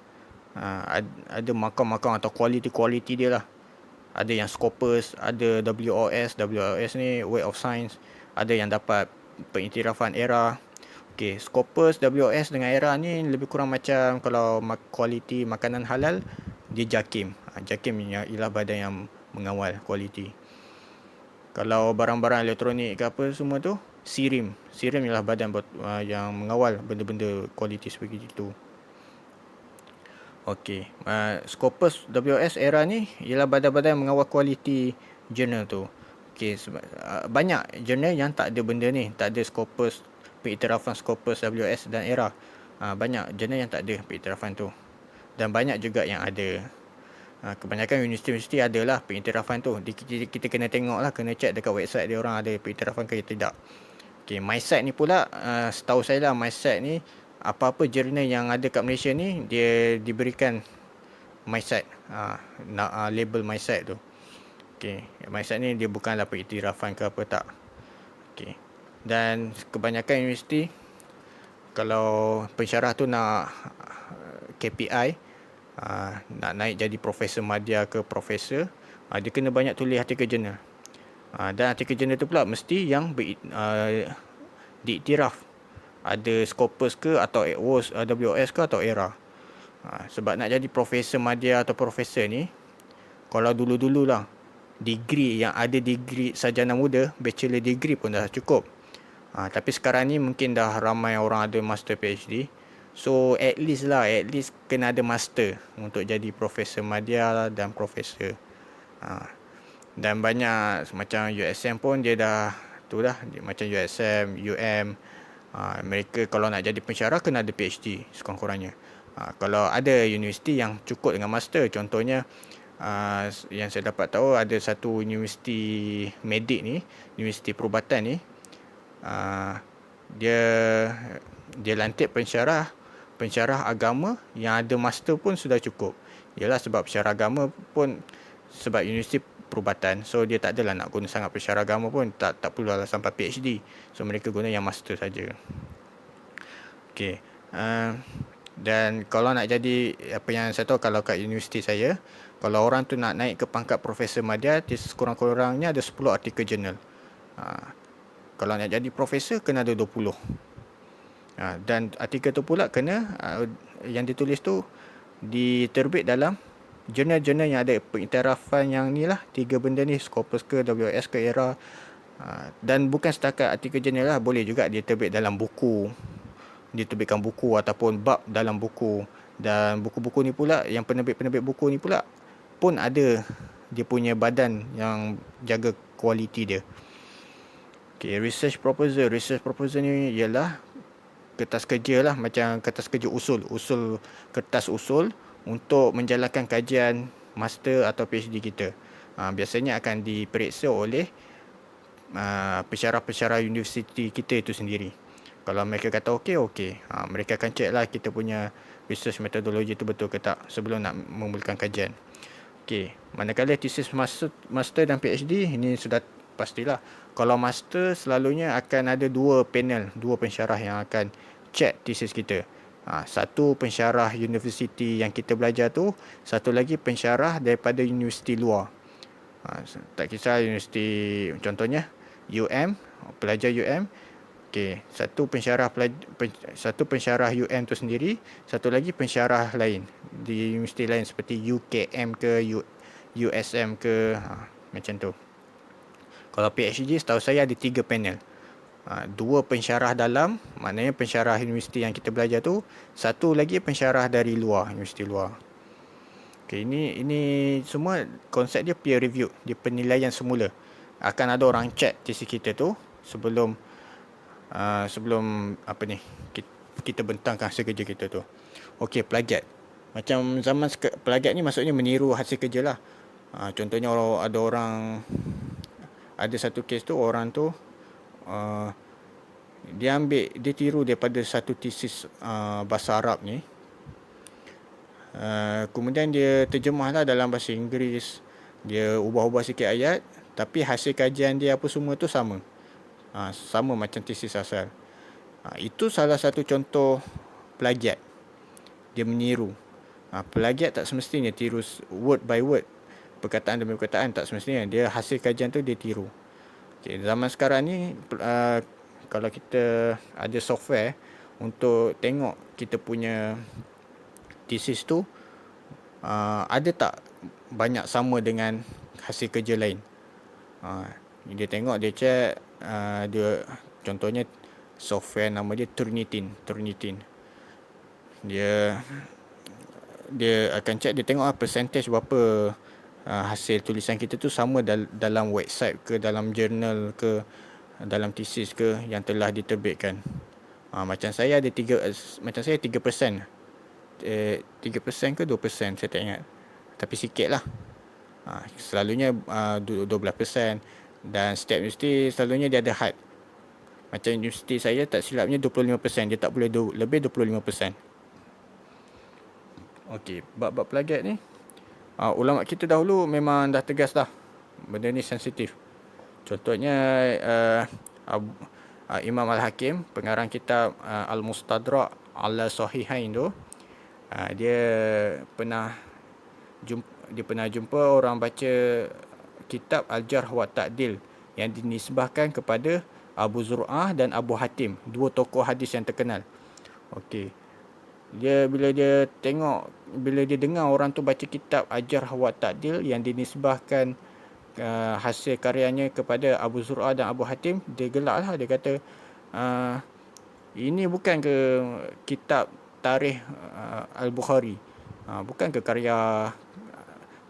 Ada makam-makam atau kualiti dia lah. Ada yang Scopus, ada WOS ni Web of Science, ada yang dapat pengiktirafan ERA. Okey, Scopus, WOS dengan ERA ni lebih kurang macam kalau kualiti makanan halal, dia JAKIM. JAKIM ialah badan yang mengawal kualiti. Kalau barang-barang elektronik ke apa semua tu, SIRIM. SIRIM ialah badan yang mengawal benda-benda kualiti seperti itu. Okey, Scopus, WOS, ERA ni ialah badan-badan yang mengawal kualiti jurnal tu. Okey, banyak jurnal yang tak ada benda ni, tak ada Scopus, pengiktirafan Scopus, WOS dan ERA. Banyak jurnal yang tak ada pengiktirafan tu. Dan banyak juga yang ada. Kebanyakan universiti adalah pengiktirafan tu. Kita kena tengok lah, kena check dekat website dia orang ada pengiktirafan ke tidak. Okey, MySite ni pula, setahu saya lah, MySite ni apa-apa jurnal yang ada kat Malaysia ni, dia diberikan MySite, label MySite tu. Okey, MySite ni dia bukanlah pengiktirafan ke apa tak. Okey. Dan kebanyakan universiti, kalau pensyarah tu nak KPI, nak naik jadi profesor madya ke profesor, dia kena banyak tulis artikel jurnal. Dan artikel jurnal tu pula mesti yang diiktiraf, ada Scopus ke atau WOS ke atau ERA. Sebab nak jadi profesor madya atau profesor ni, kalau dulu-dulu lah, degree yang ada, degree sarjana muda, bachelor degree pun dah cukup. Tapi sekarang ni mungkin dah ramai orang ada master PhD. So at least kena ada master untuk jadi profesor madya dan profesor. Dan banyak macam USM pun dia dah tu dah, macam USM, mereka kalau nak jadi pensyarah kena ada PhD sekurang-kurangnya. Kalau ada universiti yang cukup dengan master, contohnya yang saya dapat tahu, ada satu universiti medik ni, universiti perubatan ni, dia lantik pensyarah agama yang ada master pun sudah cukup. Yalah, sebab pensyarah agama pun, sebab universiti perubatan. So dia tak adalah nak guna sangat pensyarah agama pun, tak perlu lah sampai PhD. So mereka guna yang master saja. Okey. Dan kalau nak jadi, apa yang saya tahu, kalau kat universiti saya, kalau orang tu nak naik ke pangkat Profesor Madya, sekurang-kurangnya ada 10 artikel jurnal. Kalau nak jadi profesor, kena ada 20. Dan artikel tu pula kena, yang ditulis tu diterbit dalam jurnal-jurnal yang ada pengiktirafan yang ni lah, 3 benda ni, Scopus ke, WS ke, ERA. Dan bukan setakat artikel jurnal lah, boleh juga diterbit dalam buku, diterbitkan buku ataupun bab dalam buku. Dan buku-buku ni pula, yang penerbit-penerbit buku ni pula pun ada dia punya badan yang jaga kualiti dia. Okay, research proposal ni ialah kertas kerja lah, macam kertas kerja usul kertas usul untuk menjalankan kajian master atau PhD kita. Biasanya akan diperiksa oleh pensyarah-pensyarah universiti kita itu sendiri. Kalau mereka kata okey, mereka akan check lah kita punya research metodologi itu betul ke tak sebelum nak memulakan kajian. Okey, manakala tesis master dan PhD, ini sudah pastilah. Kalau master, selalunya akan ada dua pensyarah yang akan check tesis kita. Satu pensyarah universiti yang kita belajar tu, satu lagi pensyarah daripada universiti luar. Tak kisah universiti, contohnya UM, pelajar UM. Okey, satu pensyarah UM tu sendiri, satu lagi pensyarah lain di universiti lain seperti UKM ke USM ke, macam tu. Kalau PhD, setahu saya ada 3 panel. 2 pensyarah dalam, maknanya pensyarah universiti yang kita belajar tu, satu lagi pensyarah dari luar, universiti luar. Okey, ini semua konsep dia peer review, dia penilaian semula. Akan ada orang check tesis kita tu sebelum kita bentangkan hasil kerja kita tu. Okey, plagiat. Macam zaman plagiat ni maksudnya meniru hasil kerja lah. Contohnya ada satu kes tu, orang tu dia tiru daripada satu tesis bahasa Arab ni. Kemudian dia terjemahlah dalam bahasa Inggeris. Dia ubah-ubah sikit ayat, tapi hasil kajian dia apa semua tu sama. Sama macam tesis asal. Itu salah satu contoh plagiat. Dia meniru. Plagiat tak semestinya tiru word by word, perkataan demi perkataan, tak semestinya. Dia hasil kajian tu dia tiru. Okay, zaman sekarang ni kalau kita ada software untuk tengok kita punya tesis tu ada tak banyak sama dengan hasil kerja lain. Dia tengok, dia check, dia contohnya software nama dia Turnitin. Dia akan check, dia tengok percentage berapa hasil tulisan kita tu sama dalam website ke, dalam jurnal ke, dalam tesis ke yang telah diterbitkan. Macam saya ada 3%. 3% ke 2%, saya tak ingat. Tapi sikit lah. Selalunya 12%. Dan setiap universiti selalunya dia ada had. Macam universiti saya tak silapnya 25%. Dia tak boleh lebih 25%. Okey, bab-bab plagiat ni, ulama kita dahulu memang dah tegas dah. Benda ni sensitif. Contohnya Imam Al-Hakim, pengarang kitab Al-Mustadrak ala Sahihain tu, dia pernah jumpa orang baca kitab Al-Jarh wa Ta'dil yang dinisbahkan kepada Abu Zur'ah dan Abu Hatim, dua tokoh hadis yang terkenal. Okey. Bila dia dengar orang tu baca kitab Al-Jarh wa Ta'dil yang dinisbahkan hasil karyanya kepada Abu Zur'ah dan Abu Hatim, dia gelak lah. Dia kata, ini bukan ke kitab tarikh Al-Bukhari, bukan ke karya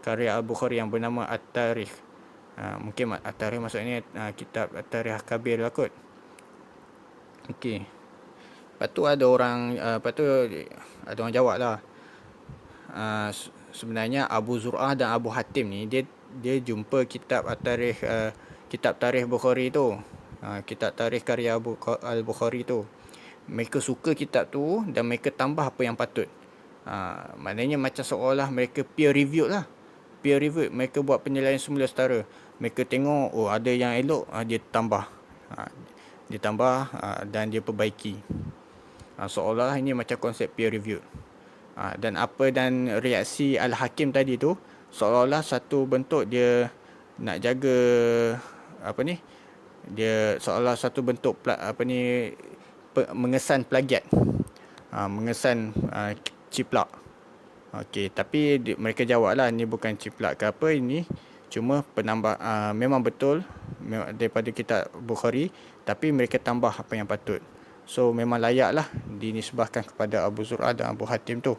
Al-Bukhari yang bernama At-Tarikh. Mungkin At-Tarikh maksudnya kitab At-Tarikh Kabir lah kot. Okey. Lepas tu ada orang jawab lah. Sebenarnya Abu Zur'ah dan Abu Hatim ni, dia jumpa kitab At-Tarikh, kitab Tarikh Bukhari tu, kitab tarikh karya Al-Bukhari tu. Mereka suka kitab tu dan mereka tambah apa yang patut. Maknanya macam seolah mereka peer review lah. peer review, mereka buat penilaian semula setara. Mereka tengok, oh ada yang elok, dia tambah. Dia tambah dan dia perbaiki. Seolah ini macam konsep peer review. Dan reaksi Al-Hakim tadi tu seolah-olah satu bentuk dia nak jaga dia seolah satu bentuk mengesan plagiat, mengesan ciplak. Okey, tapi mereka jawablah ni bukan ciplak ke apa, ini cuma penambah, memang betul daripada kitab Bukhari, tapi mereka tambah apa yang patut. So memang layaklah dinisbahkan kepada Abu Zur'ah dan Abu Hatim tu.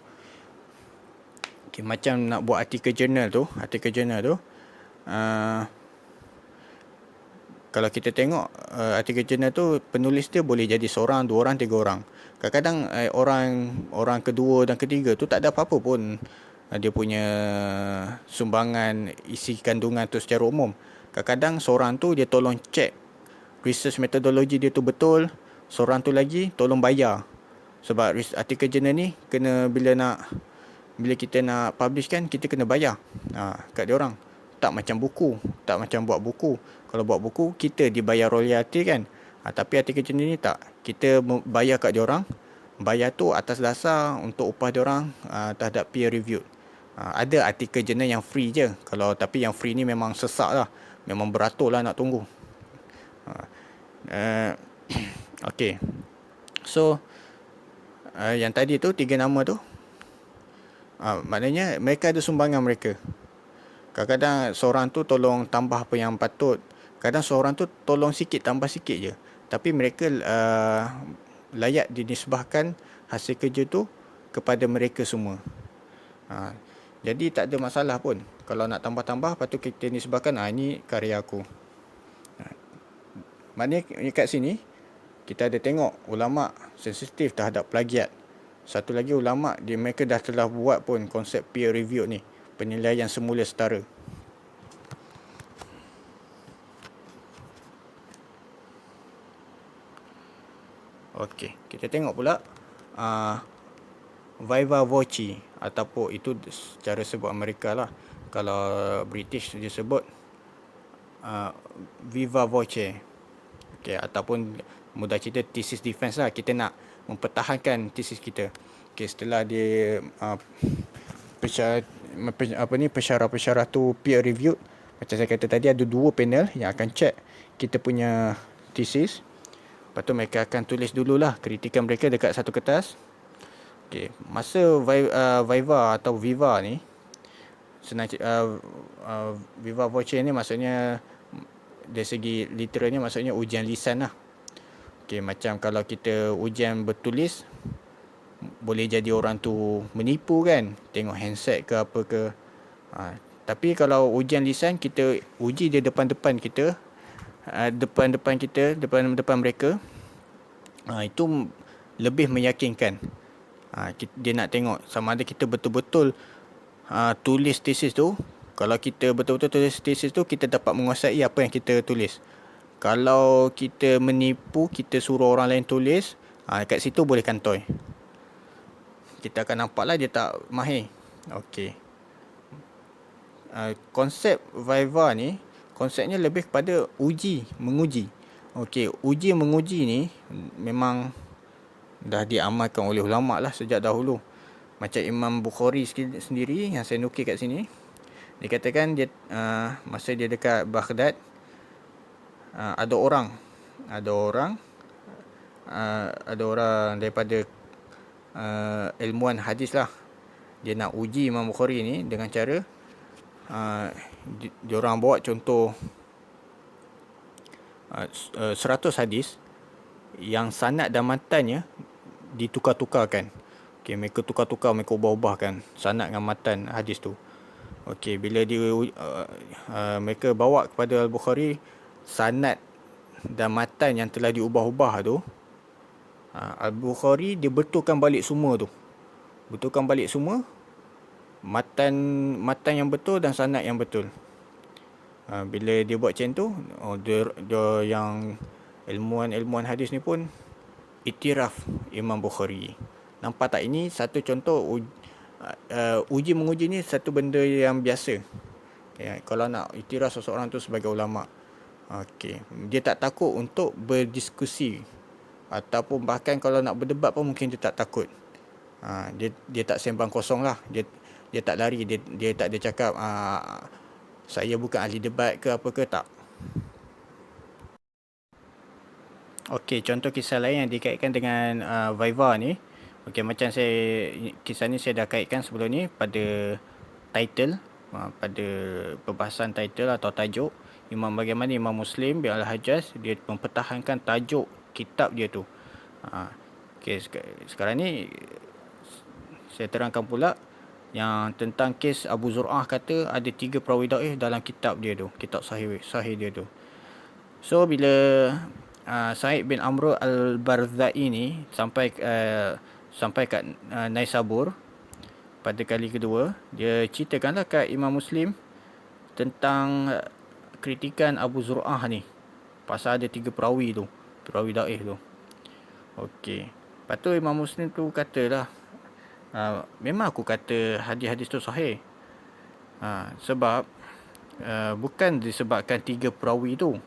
Okay, macam nak buat artikel jurnal tu, kalau kita tengok artikel jurnal tu, penulis dia boleh jadi seorang, dua orang, tiga orang. Kadang-kadang orang kedua dan ketiga tu tak ada apa-apa pun dia punya sumbangan isi kandungan tu secara umum. Kadang-kadang seorang tu dia tolong check research metodologi dia tu betul, seorang tu lagi tolong bayar. Sebab artikel jurnal ni bila kita nak publish kan, kita kena bayar kat dia orang. Tak macam buku, tak macam buat buku. Kalau buat buku kita dibayar royalty kan. Tapi artikel jurnal ni tak. Kita bayar kat dia orang. Bayar tu atas dasar untuk upah dia orang terhadap peer review. Ada artikel jurnal yang free je. Tapi yang free ni memang sesak lah. Memang beratur lah nak tunggu. Okay. So yang tadi tu 3 nama tu, maknanya mereka ada sumbangan mereka. Kadang-kadang seorang tu tolong tambah apa yang patut, kadang seorang tu tolong sikit, tambah sikit je. Tapi mereka layak dinisbahkan hasil kerja tu kepada mereka semua. Jadi tak ada masalah pun. Kalau nak tambah-tambah, patut kita nisbahkan, ini karya aku. Maknanya kat sini kita ada tengok ulama sensitif terhadap plagiat. Satu lagi ulama, mereka dah telah buat pun konsep peer review ni, penilaian semula setara. Okey, kita tengok pula viva voce, ataupun itu cara sebut Amerika lah. Kalau British dia sebut viva voce. Okey, ataupun mudah cerita thesis defense lah. Kita nak mempertahankan thesis kita. Okey, setelah dia pensyarah-pensyarah tu peer review, macam saya kata tadi, ada 2 panel yang akan check kita punya thesis. Lepas tu mereka akan tulis dululah kritikan mereka dekat satu kertas. Okey, masa viva atau viva ni, viva voce ni maksudnya dari segi literalnya maksudnya ujian lisan lah. Okey, macam kalau kita ujian bertulis, boleh jadi orang tu menipu kan, tengok handset ke apa ke. Tapi kalau ujian lisan, kita uji dia depan-depan kita, depan mereka, itu lebih meyakinkan. Dia nak tengok sama ada kita betul-betul tulis tesis tu. Kalau kita betul-betul tulis tesis tu, kita dapat menguasai apa yang kita tulis. Kalau kita menipu, kita suruh orang lain tulis, kat situ boleh kantoi. Kita akan nampaklah dia tak mahir. Okey. Konsep viva ni, konsepnya lebih kepada menguji. Okey, uji menguji ni memang dah diamalkan oleh ulama lah sejak dahulu. Macam Imam Bukhari sendiri yang saya nukil kat sini, dia katakan dia masa dia dekat Baghdad, ada orang daripada ilmuwan hadis lah, dia nak uji Imam Bukhari ni dengan cara diorang bawa contoh 100 hadis yang sanad dan matannya ditukar-tukarkan. Okey, mereka tukar-tukar, mereka ubah-ubahkan sanad dengan matan hadis tu. Okey, bila mereka bawa kepada Al-Bukhari sanad dan matan yang telah diubah-ubah tu, Al-Bukhari dia betulkan balik semua tu. Betulkan balik semua, matan yang betul dan sanad yang betul. Bila dia buat macam tu, dia yang ilmuwan hadis ni pun iktiraf Imam Bukhari. Nampak tak, ini satu contoh uji menguji ni satu benda yang biasa. Kalau nak iktiraf seseorang tu sebagai ulama. Okey, dia tak takut untuk berdiskusi, ataupun bahkan kalau nak berdebat pun mungkin dia tak takut. Dia tak sembang kosong lah. Dia tak lari, dia tak dia cakap saya bukan ahli debat ke apa ke, tak. Okey, contoh kisah lain yang dikaitkan dengan Viva ni. Okey, macam kisah ni saya dah kaitkan sebelum ni pada title, pada perbahasan title atau tajuk. Bagaimana Imam Muslim bin Al-Hajjaj dia mempertahankan tajuk kitab dia tu. Okey, sekarang ni saya terangkan pula yang tentang kes Abu Zur'ah kata ada 3 perawi dhaif dalam kitab dia tu, kitab sahih dia tu. So bila Sa'id bin Amr al-Barzai ni sampai kat Naisabur pada kali kedua, dia ceritakanlah kat Imam Muslim tentang kritikan Abu Zur'ah ni. Pasal ada 3 perawi tu, perawi dhaif tu. Okey. Lepas tu Imam Muslim tu katalah, memang aku kata hadis-hadis tu sahih. Sebab bukan disebabkan 3 perawi tu.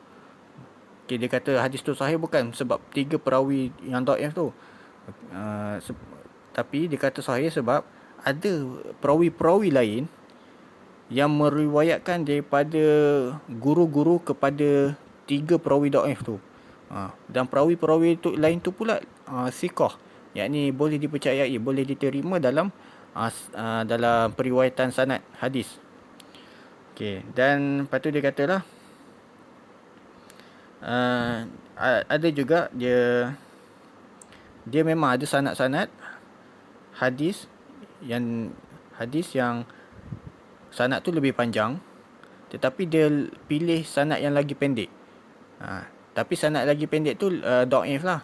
Okay, dia kata hadis tu sahih bukan sebab 3 perawi yang dhaif tu. Tapi dia kata sahih sebab ada perawi-perawi lain yang meriwayatkan daripada guru-guru kepada 3 perawi dhaif tu. Dan perawi-perawi tu lain tu pula siqah, yakni boleh dipercayai, boleh diterima dalam dalam periwayatan sanad hadis. Okey, dan lepas tu dia katalah ada juga dia memang ada sanad-sanad hadis yang sanad tu lebih panjang, tetapi dia pilih sanad yang lagi pendek. Tapi sanad lagi pendek tu dhaif lah.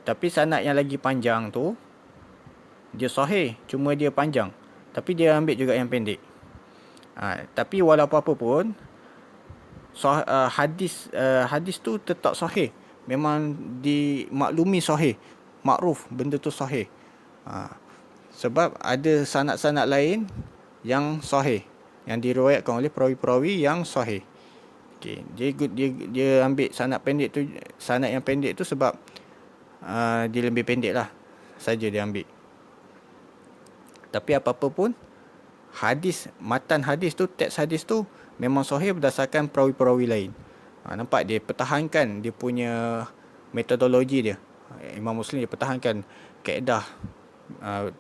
Tapi sanad yang lagi panjang tu dia sahih, cuma dia panjang, tapi dia ambil juga yang pendek. Tapi walaupun apa pun hadis tu tetap sahih, memang dimaklumi sahih, makruf benda tu sahih. Sebab ada sanad-sanad lain yang sahih, yang diriwayatkan oleh perawi-perawi yang sahih. Okey, dia ambil sanad pendek tu, sanad yang pendek tu sebab dia lebih pendek lah saja dia ambil. Tapi apa-apa pun matan hadis tu, teks hadis tu memang sahih berdasarkan perawi-perawi lain. Nampak dia pertahankan dia punya metodologi dia. Imam Muslim dia pertahankan kaedah,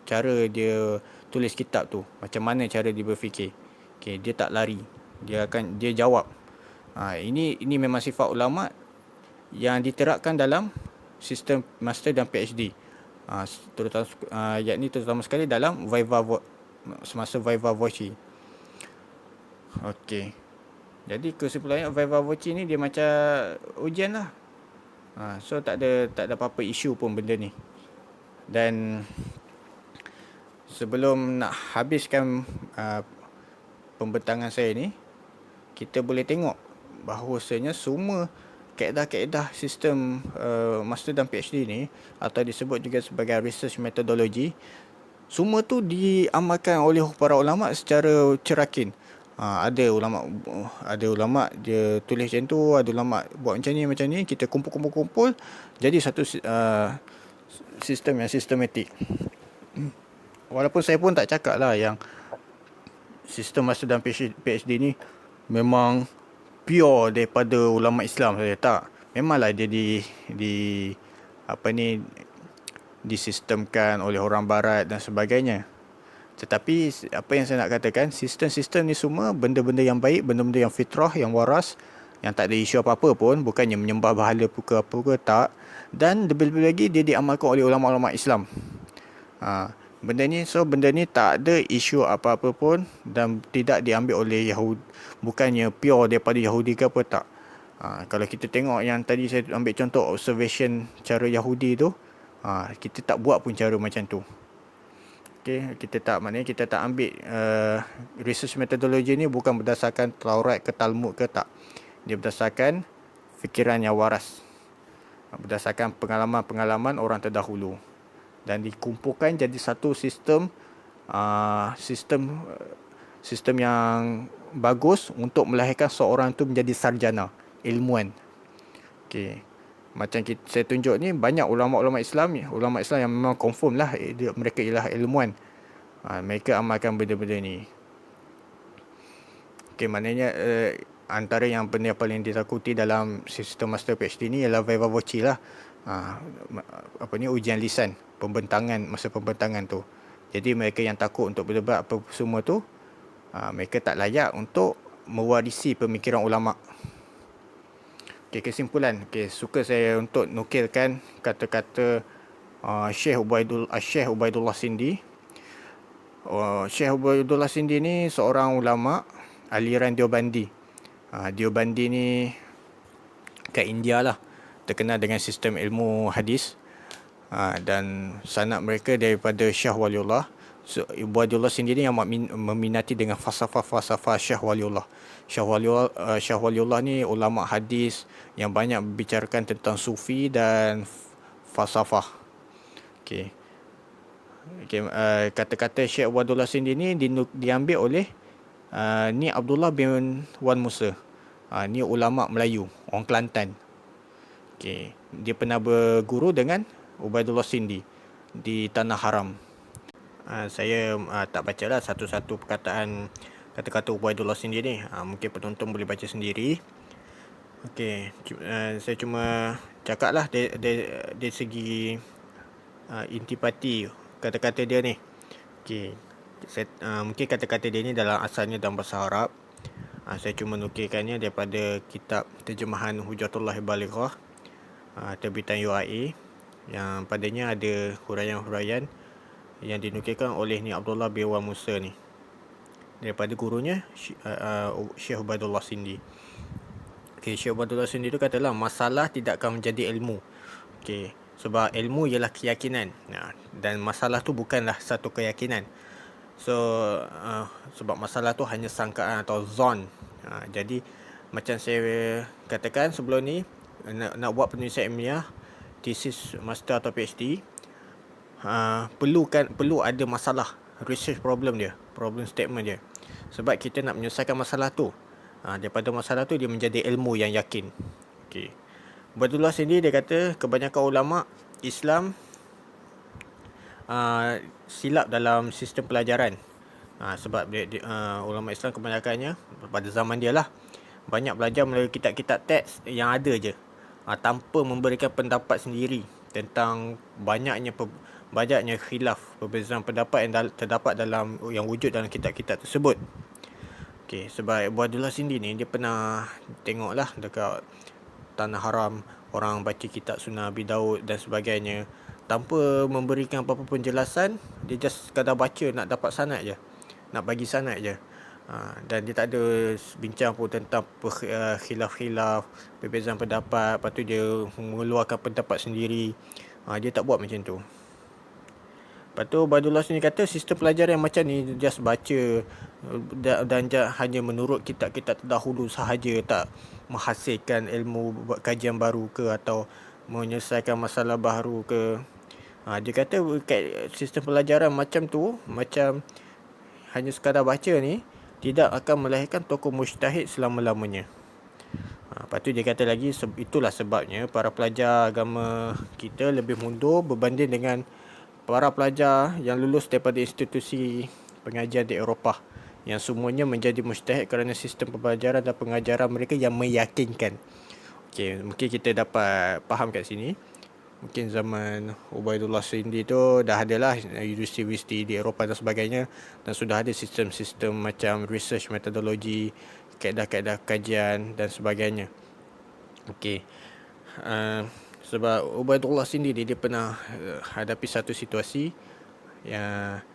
cara dia tulis kitab tu, macam mana cara dia berfikir. Okay, dia tak lari, dia jawab. Ini memang sifat ulama yang diterapkan dalam sistem master dan PhD. Terutama sekali dalam semasa Viva Voce. Okey. Jadi kesimpulannya Viva Voce ni dia macam ujian lah. So tak ada apa-apa isu pun benda ni. Dan sebelum nak habiskan pembentangan saya ni, kita boleh tengok bahawasanya semua kaedah-kaedah sistem master dan PhD ni, atau disebut juga sebagai research methodology, semua tu diamalkan oleh para ulama secara cerakin. Ada ulama dia tulis macam tu, ada ulama buat macam ni, kita kumpul jadi satu sistem yang sistematik. Walaupun saya pun tak cakap lah yang sistem master dan PhD ni memang pure daripada ulama Islam saja, tak. Memanglah dia disistemkan oleh orang barat dan sebagainya. Tetapi apa yang saya nak katakan, sistem-sistem ni semua benda-benda yang baik, benda-benda yang fitrah, yang waras, yang tak ada isu apa-apa pun, bukannya menyembah berhala apa ke, tak. Dan lebih-lebih lagi dia diamalkan oleh ulama-ulama Islam. Benda ni tak ada isu apa-apa pun dan tidak diambil oleh Yahudi, bukannya pure daripada Yahudi ke apa, tak. Kalau kita tengok yang tadi saya ambil contoh observation cara Yahudi tu, kita tak buat pun cara macam tu. Okay, kita tak ambil research methodology ni bukan berdasarkan Taurat ke Talmud ke, tak. Dia berdasarkan fikiran yang waras, berdasarkan pengalaman-pengalaman orang terdahulu, dan dikumpulkan jadi satu sistem yang bagus untuk melahirkan seorang tu menjadi sarjana, ilmuwan. Okey. Macam saya tunjuk ni, banyak ulama-ulama Islam yang memang confirm lah mereka ialah ilmuwan. Mereka amalkan benda-benda ni. Okey, maknanya antara benda yang paling ditakuti dalam sistem master PhD ni ialah viva voce lah. Ujian lisan, masa pembentangan tu. Jadi mereka yang takut untuk berdebat apa semua tu, mereka tak layak untuk mewarisi pemikiran ulama. Okey, kesimpulan. Okey, suka saya untuk nukilkan kata-kata Syekh Ubaidullah Sindi. Syekh Ubaidullah Sindi ni seorang ulama aliran Deobandi. Deobandi ni kat India lah, terkenal dengan sistem ilmu hadis. Dan sanad mereka daripada Syekh Waliullah. Ubaidullah sendiri yang meminati dengan falsafah Syekh Waliullah. Syekh Waliullah ni ulama hadis yang banyak membicarakan tentang sufi dan falsafah. Okey. Kata-kata Syekh Ubaidullah sendiri ni diambil oleh ni Abdullah bin Wan Musa. Ni ulama Melayu, orang Kelantan. Okey, dia pernah berguru dengan Ubaidullah Sindi di Tanah Haram. Saya tak bacalah satu-satu perkataan kata-kata Ubaidullah Sindi ni. Mungkin penonton boleh baca sendiri. Okey, saya cuma cakap lah dari segi intipati kata-kata dia ni. Okey, mungkin kata-kata dia ni asalnya dalam bahasa Arab. Saya cuma nukilkannya daripada kitab terjemahan Hujjatullah Balighah, terbitan UAE, yang padanya ada huraian-huraian yang dinukilkan oleh ni Abdullah bin Wan Musa ni daripada gurunya Syekh Ubaidullah Sindi. Okey, Syekh Ubaidullah Sindi tu katalah masalah tidak akan menjadi ilmu. Okey, sebab ilmu ialah keyakinan. Dan masalah tu bukanlah satu keyakinan. So sebab masalah tu hanya sangkaan atau zon. Jadi macam saya katakan sebelum ni, nak buat penulisan ilmiah, tesis master atau PhD, perlu ada masalah, research problem dia, problem statement dia. Sebab kita nak menyelesaikan masalah tu. Daripada masalah tu dia menjadi ilmu yang yakin. Okey. Ubaidullah sendiri dia kata kebanyakan ulama Islam silap dalam sistem pelajaran. Sebab ulama Islam kebanyakannya pada zaman dia lah banyak belajar melalui kitab-kitab teks yang ada je, tanpa memberikan pendapat sendiri tentang banyaknya khilaf, perbezaan pendapat yang terdapat yang wujud dalam kitab-kitab tersebut. Okey, sebab Ubaidullah Sindi ni dia pernah tengoklah dekat Tanah Haram orang baca kitab Sunnah Abi Daud dan sebagainya tanpa memberikan apa-apa penjelasan. Dia just sekadar baca nak dapat sanad je, nak bagi sanad je. Dan dia tak ada bincang pun tentang khilaf-khilaf, perbezaan pendapat. Lepas tu dia mengeluarkan pendapat sendiri. Dia tak buat macam tu. Lepas tu Ubaidullah sini kata sistem pelajaran yang macam ni just baca dan hanya menurut kitab-kitab terdahulu sahaja, tak menghasilkan ilmu, buat kajian baru ke atau menyelesaikan masalah baru ke. Dia kata sistem pelajaran macam tu, macam hanya sekadar baca ni, tidak akan melahirkan tokoh mujtahid selama-lamanya. Lepas tu dia kata lagi, itulah sebabnya para pelajar agama kita lebih mundur berbanding dengan para pelajar yang lulus daripada institusi pengajian di Eropah, yang semuanya menjadi mujtahid kerana sistem pembelajaran dan pengajaran mereka yang meyakinkan. Okey, mungkin kita dapat faham kat sini. Mungkin zaman Ubaidullah Sindi tu dah ada lah universiti di Eropah dan sebagainya, dan sudah ada sistem-sistem macam research methodology, kaedah-kaedah kajian dan sebagainya. Okey. Sebab Ubaidullah Sindi dia pernah hadapi satu situasi yang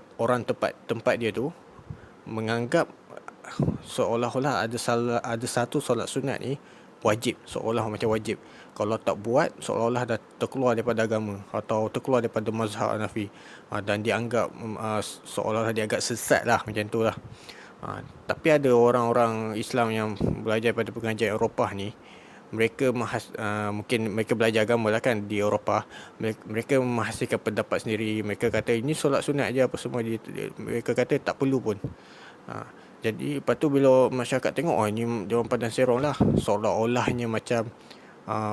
orang tempat dia tu menganggap seolah-olah ada satu solat sunat ni wajib, seolah macam wajib. Kalau tak buat, seolah-olah dah terkeluar daripada agama atau terkeluar daripada mazhab Hanafi. Dan dianggap seolah-olah dia agak sesat lah, macam tu lah. Tapi ada orang-orang Islam yang belajar pada pengajian Eropah ni, mereka mungkin mereka belajar agama lah kan di Eropah. Mereka menghasilkan pendapat sendiri. Mereka kata ini solat sunat je apa semua. Mereka kata tak perlu pun. Jadi lepas tu bila masyarakat tengok, oh ni dia orang Padang Serong lah, seolah-olahnya macam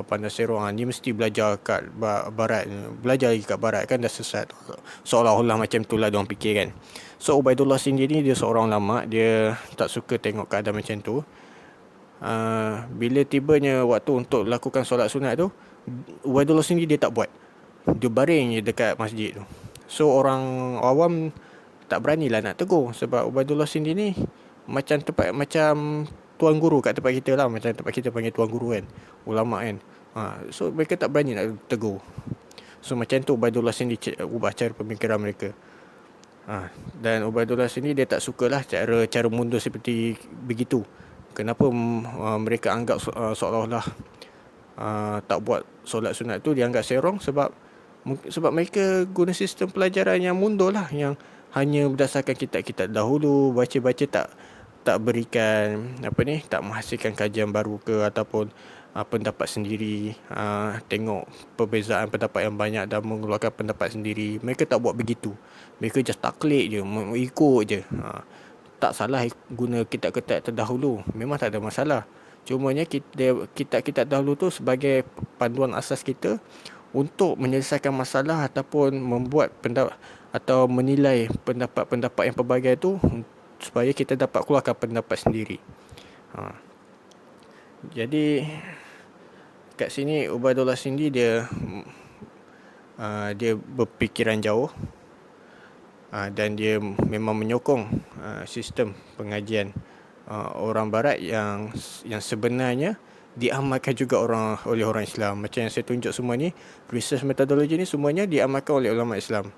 Padang Serong ni mesti belajar kat barat, belajar lagi kat barat kan, dah sesat. Seolah-olah macam tu lah dia orang fikir kan. So Ubaidullah sendiri dia seorang ulama, dia tak suka tengok keadaan macam tu. Bila tibanya waktu untuk lakukan solat sunat tu, Ubaidullah sendiri dia tak buat. Dia baring je dekat masjid tu. So orang awam tak beranilah nak tegur, sebab Ubaidullah sendiri ni macam tuan guru kat tempat kita lah, macam tempat kita panggil tuan guru kan, ulama kan. So mereka tak berani nak tegur. So macam tu Ubaidullah sendiri ubah cara pemikiran mereka. Dan Ubaidullah sendiri dia tak sukalah cara mundur seperti begitu. Kenapa mereka anggap seolah-olah tak buat solat sunat tu dianggap serong, sebab mereka guna sistem pelajaran yang mundur lah, yang hanya berdasarkan kitab-kitab dahulu, baca-baca, tak berikan tak menghasilkan kajian baru ke, ataupun pendapat sendiri, tengok perbezaan pendapat yang banyak dan mengeluarkan pendapat sendiri. Mereka tak buat begitu. Mereka just taklid je, ikut je. Tak salah guna kitab-kitab terdahulu, memang tak ada masalah. Cumanya kitab-kitab dahulu tu sebagai panduan asas kita untuk menyelesaikan masalah ataupun membuat pendapat atau menilai pendapat-pendapat yang pelbagai tu, supaya kita dapat keluarkan pendapat sendiri. Jadi kat sini Ubaidullah sendiri dia berfikiran jauh, dan dia memang menyokong sistem pengajian orang barat yang sebenarnya diamalkan juga oleh orang Islam. Macam yang saya tunjuk semua ni, research metodologi ni semuanya diamalkan oleh ulama Islam.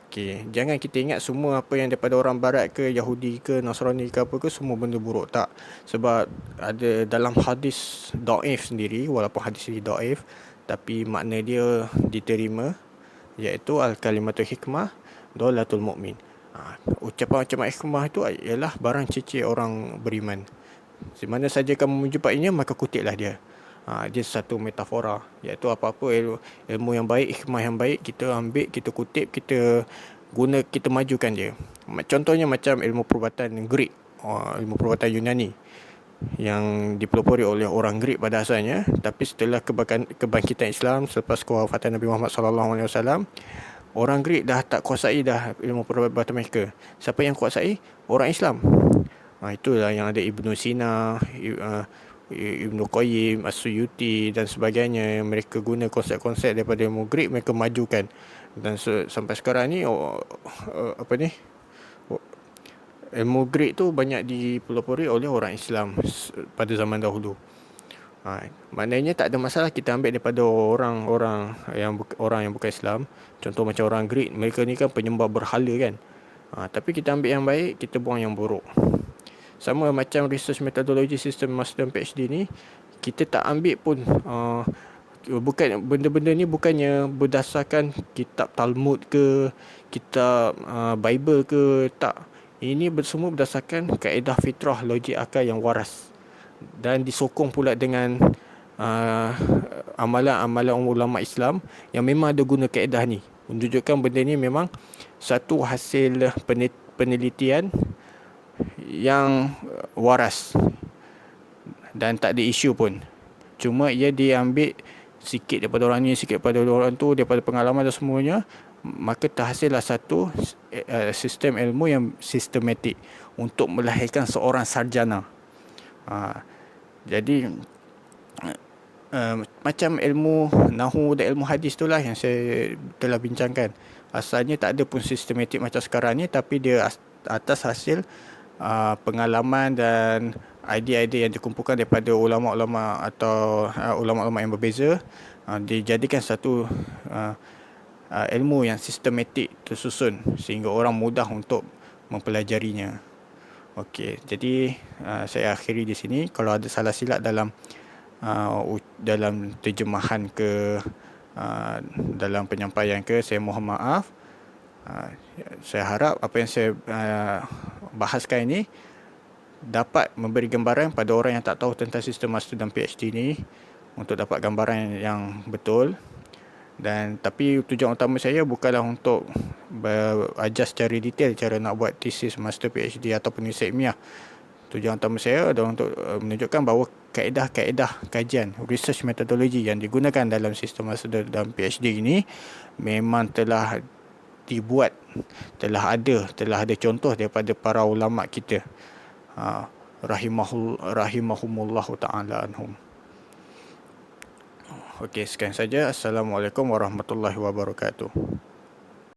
Okey, jangan kita ingat semua apa yang daripada orang barat ke, Yahudi ke, Nasrani ke apa ke, semua benda buruk. Tak. Sebab ada dalam hadis daif sendiri, walaupun hadis ini daif, tapi makna dia diterima, iaitu al-kalimatul hikmah dolatul mu'min. Ucapan-ucapan hikmah itu ialah barang cici orang beriman. Di mana saja kamu menjumpainya, maka kutiplah dia. Dia satu metafora, iaitu apa-apa ilmu yang baik, hikmah yang baik, kita ambil, kita kutip, kita guna, kita majukan dia. Contohnya macam ilmu perubatan Greek, ilmu perubatan Yunani yang dipelopori oleh orang Greek pada asalnya, tapi setelah kebangkitan Islam selepas kewafatan Nabi Muhammad SAW, orang Greek dah tak kuasai dah ilmu perubatan mereka. Siapa yang kuasai? Orang Islam. Itulah yang ada Ibnu Sina, Ibnu Qayyim, As-Suyuti dan sebagainya. Mereka guna konsep-konsep daripada ilmu Greek, mereka majukan. Dan sampai sekarang ni ilmu Greek tu banyak dipelopori oleh orang Islam pada zaman dahulu. Maknanya tak ada masalah kita ambil daripada orang yang bukan Islam. Contoh macam orang Greek, mereka ni kan penyembah berhala kan. Tapi kita ambil yang baik, kita buang yang buruk. Sama macam research metodologi sistem master dan PhD ni, kita tak ambil pun bukan benda-benda ni bukannya berdasarkan kitab Talmud ke, kitab Bible ke, tak. Ini semua berdasarkan kaedah fitrah, logik akal yang waras, dan disokong pula dengan amalan-amalan ulama Islam yang memang ada guna kaedah ni, menunjukkan benda ni memang satu hasil penelitian yang waras dan tak ada isu pun. Cuma ia diambil sikit daripada orang ni, sikit daripada orang tu, daripada pengalaman dan semuanya, maka terhasillah satu sistem ilmu yang sistematik untuk melahirkan seorang sarjana. Jadi macam ilmu Nahu dan ilmu hadis itulah yang saya telah bincangkan. Asalnya tak ada pun sistematik macam sekarang ni, tapi dia atas hasil pengalaman dan idea-idea yang dikumpulkan daripada ulama-ulama atau ulama-ulama yang berbeza, dijadikan satu ilmu yang sistematik tersusun sehingga orang mudah untuk mempelajarinya. Okey, jadi saya akhiri di sini. Kalau ada salah silap dalam terjemahan ke dalam penyampaian ke, saya mohon maaf. Saya harap apa yang saya bahaskan ini dapat memberi gambaran pada orang yang tak tahu tentang sistem master dan PhD ini, untuk dapat gambaran yang betul. Dan tapi tujuan utama saya bukanlah untuk belajar secara detail cara nak buat tesis, master, PhD ataupun riset ilmiah. Tujuan utama saya adalah untuk menunjukkan bahawa kaedah-kaedah kajian, research methodology yang digunakan dalam sistem master dan PhD ini memang telah dibuat, telah ada contoh daripada para ulama kita. Rahimahumullahu ta'ala anhum. Okey, sekian saja. Assalamualaikum warahmatullahi wabarakatuh.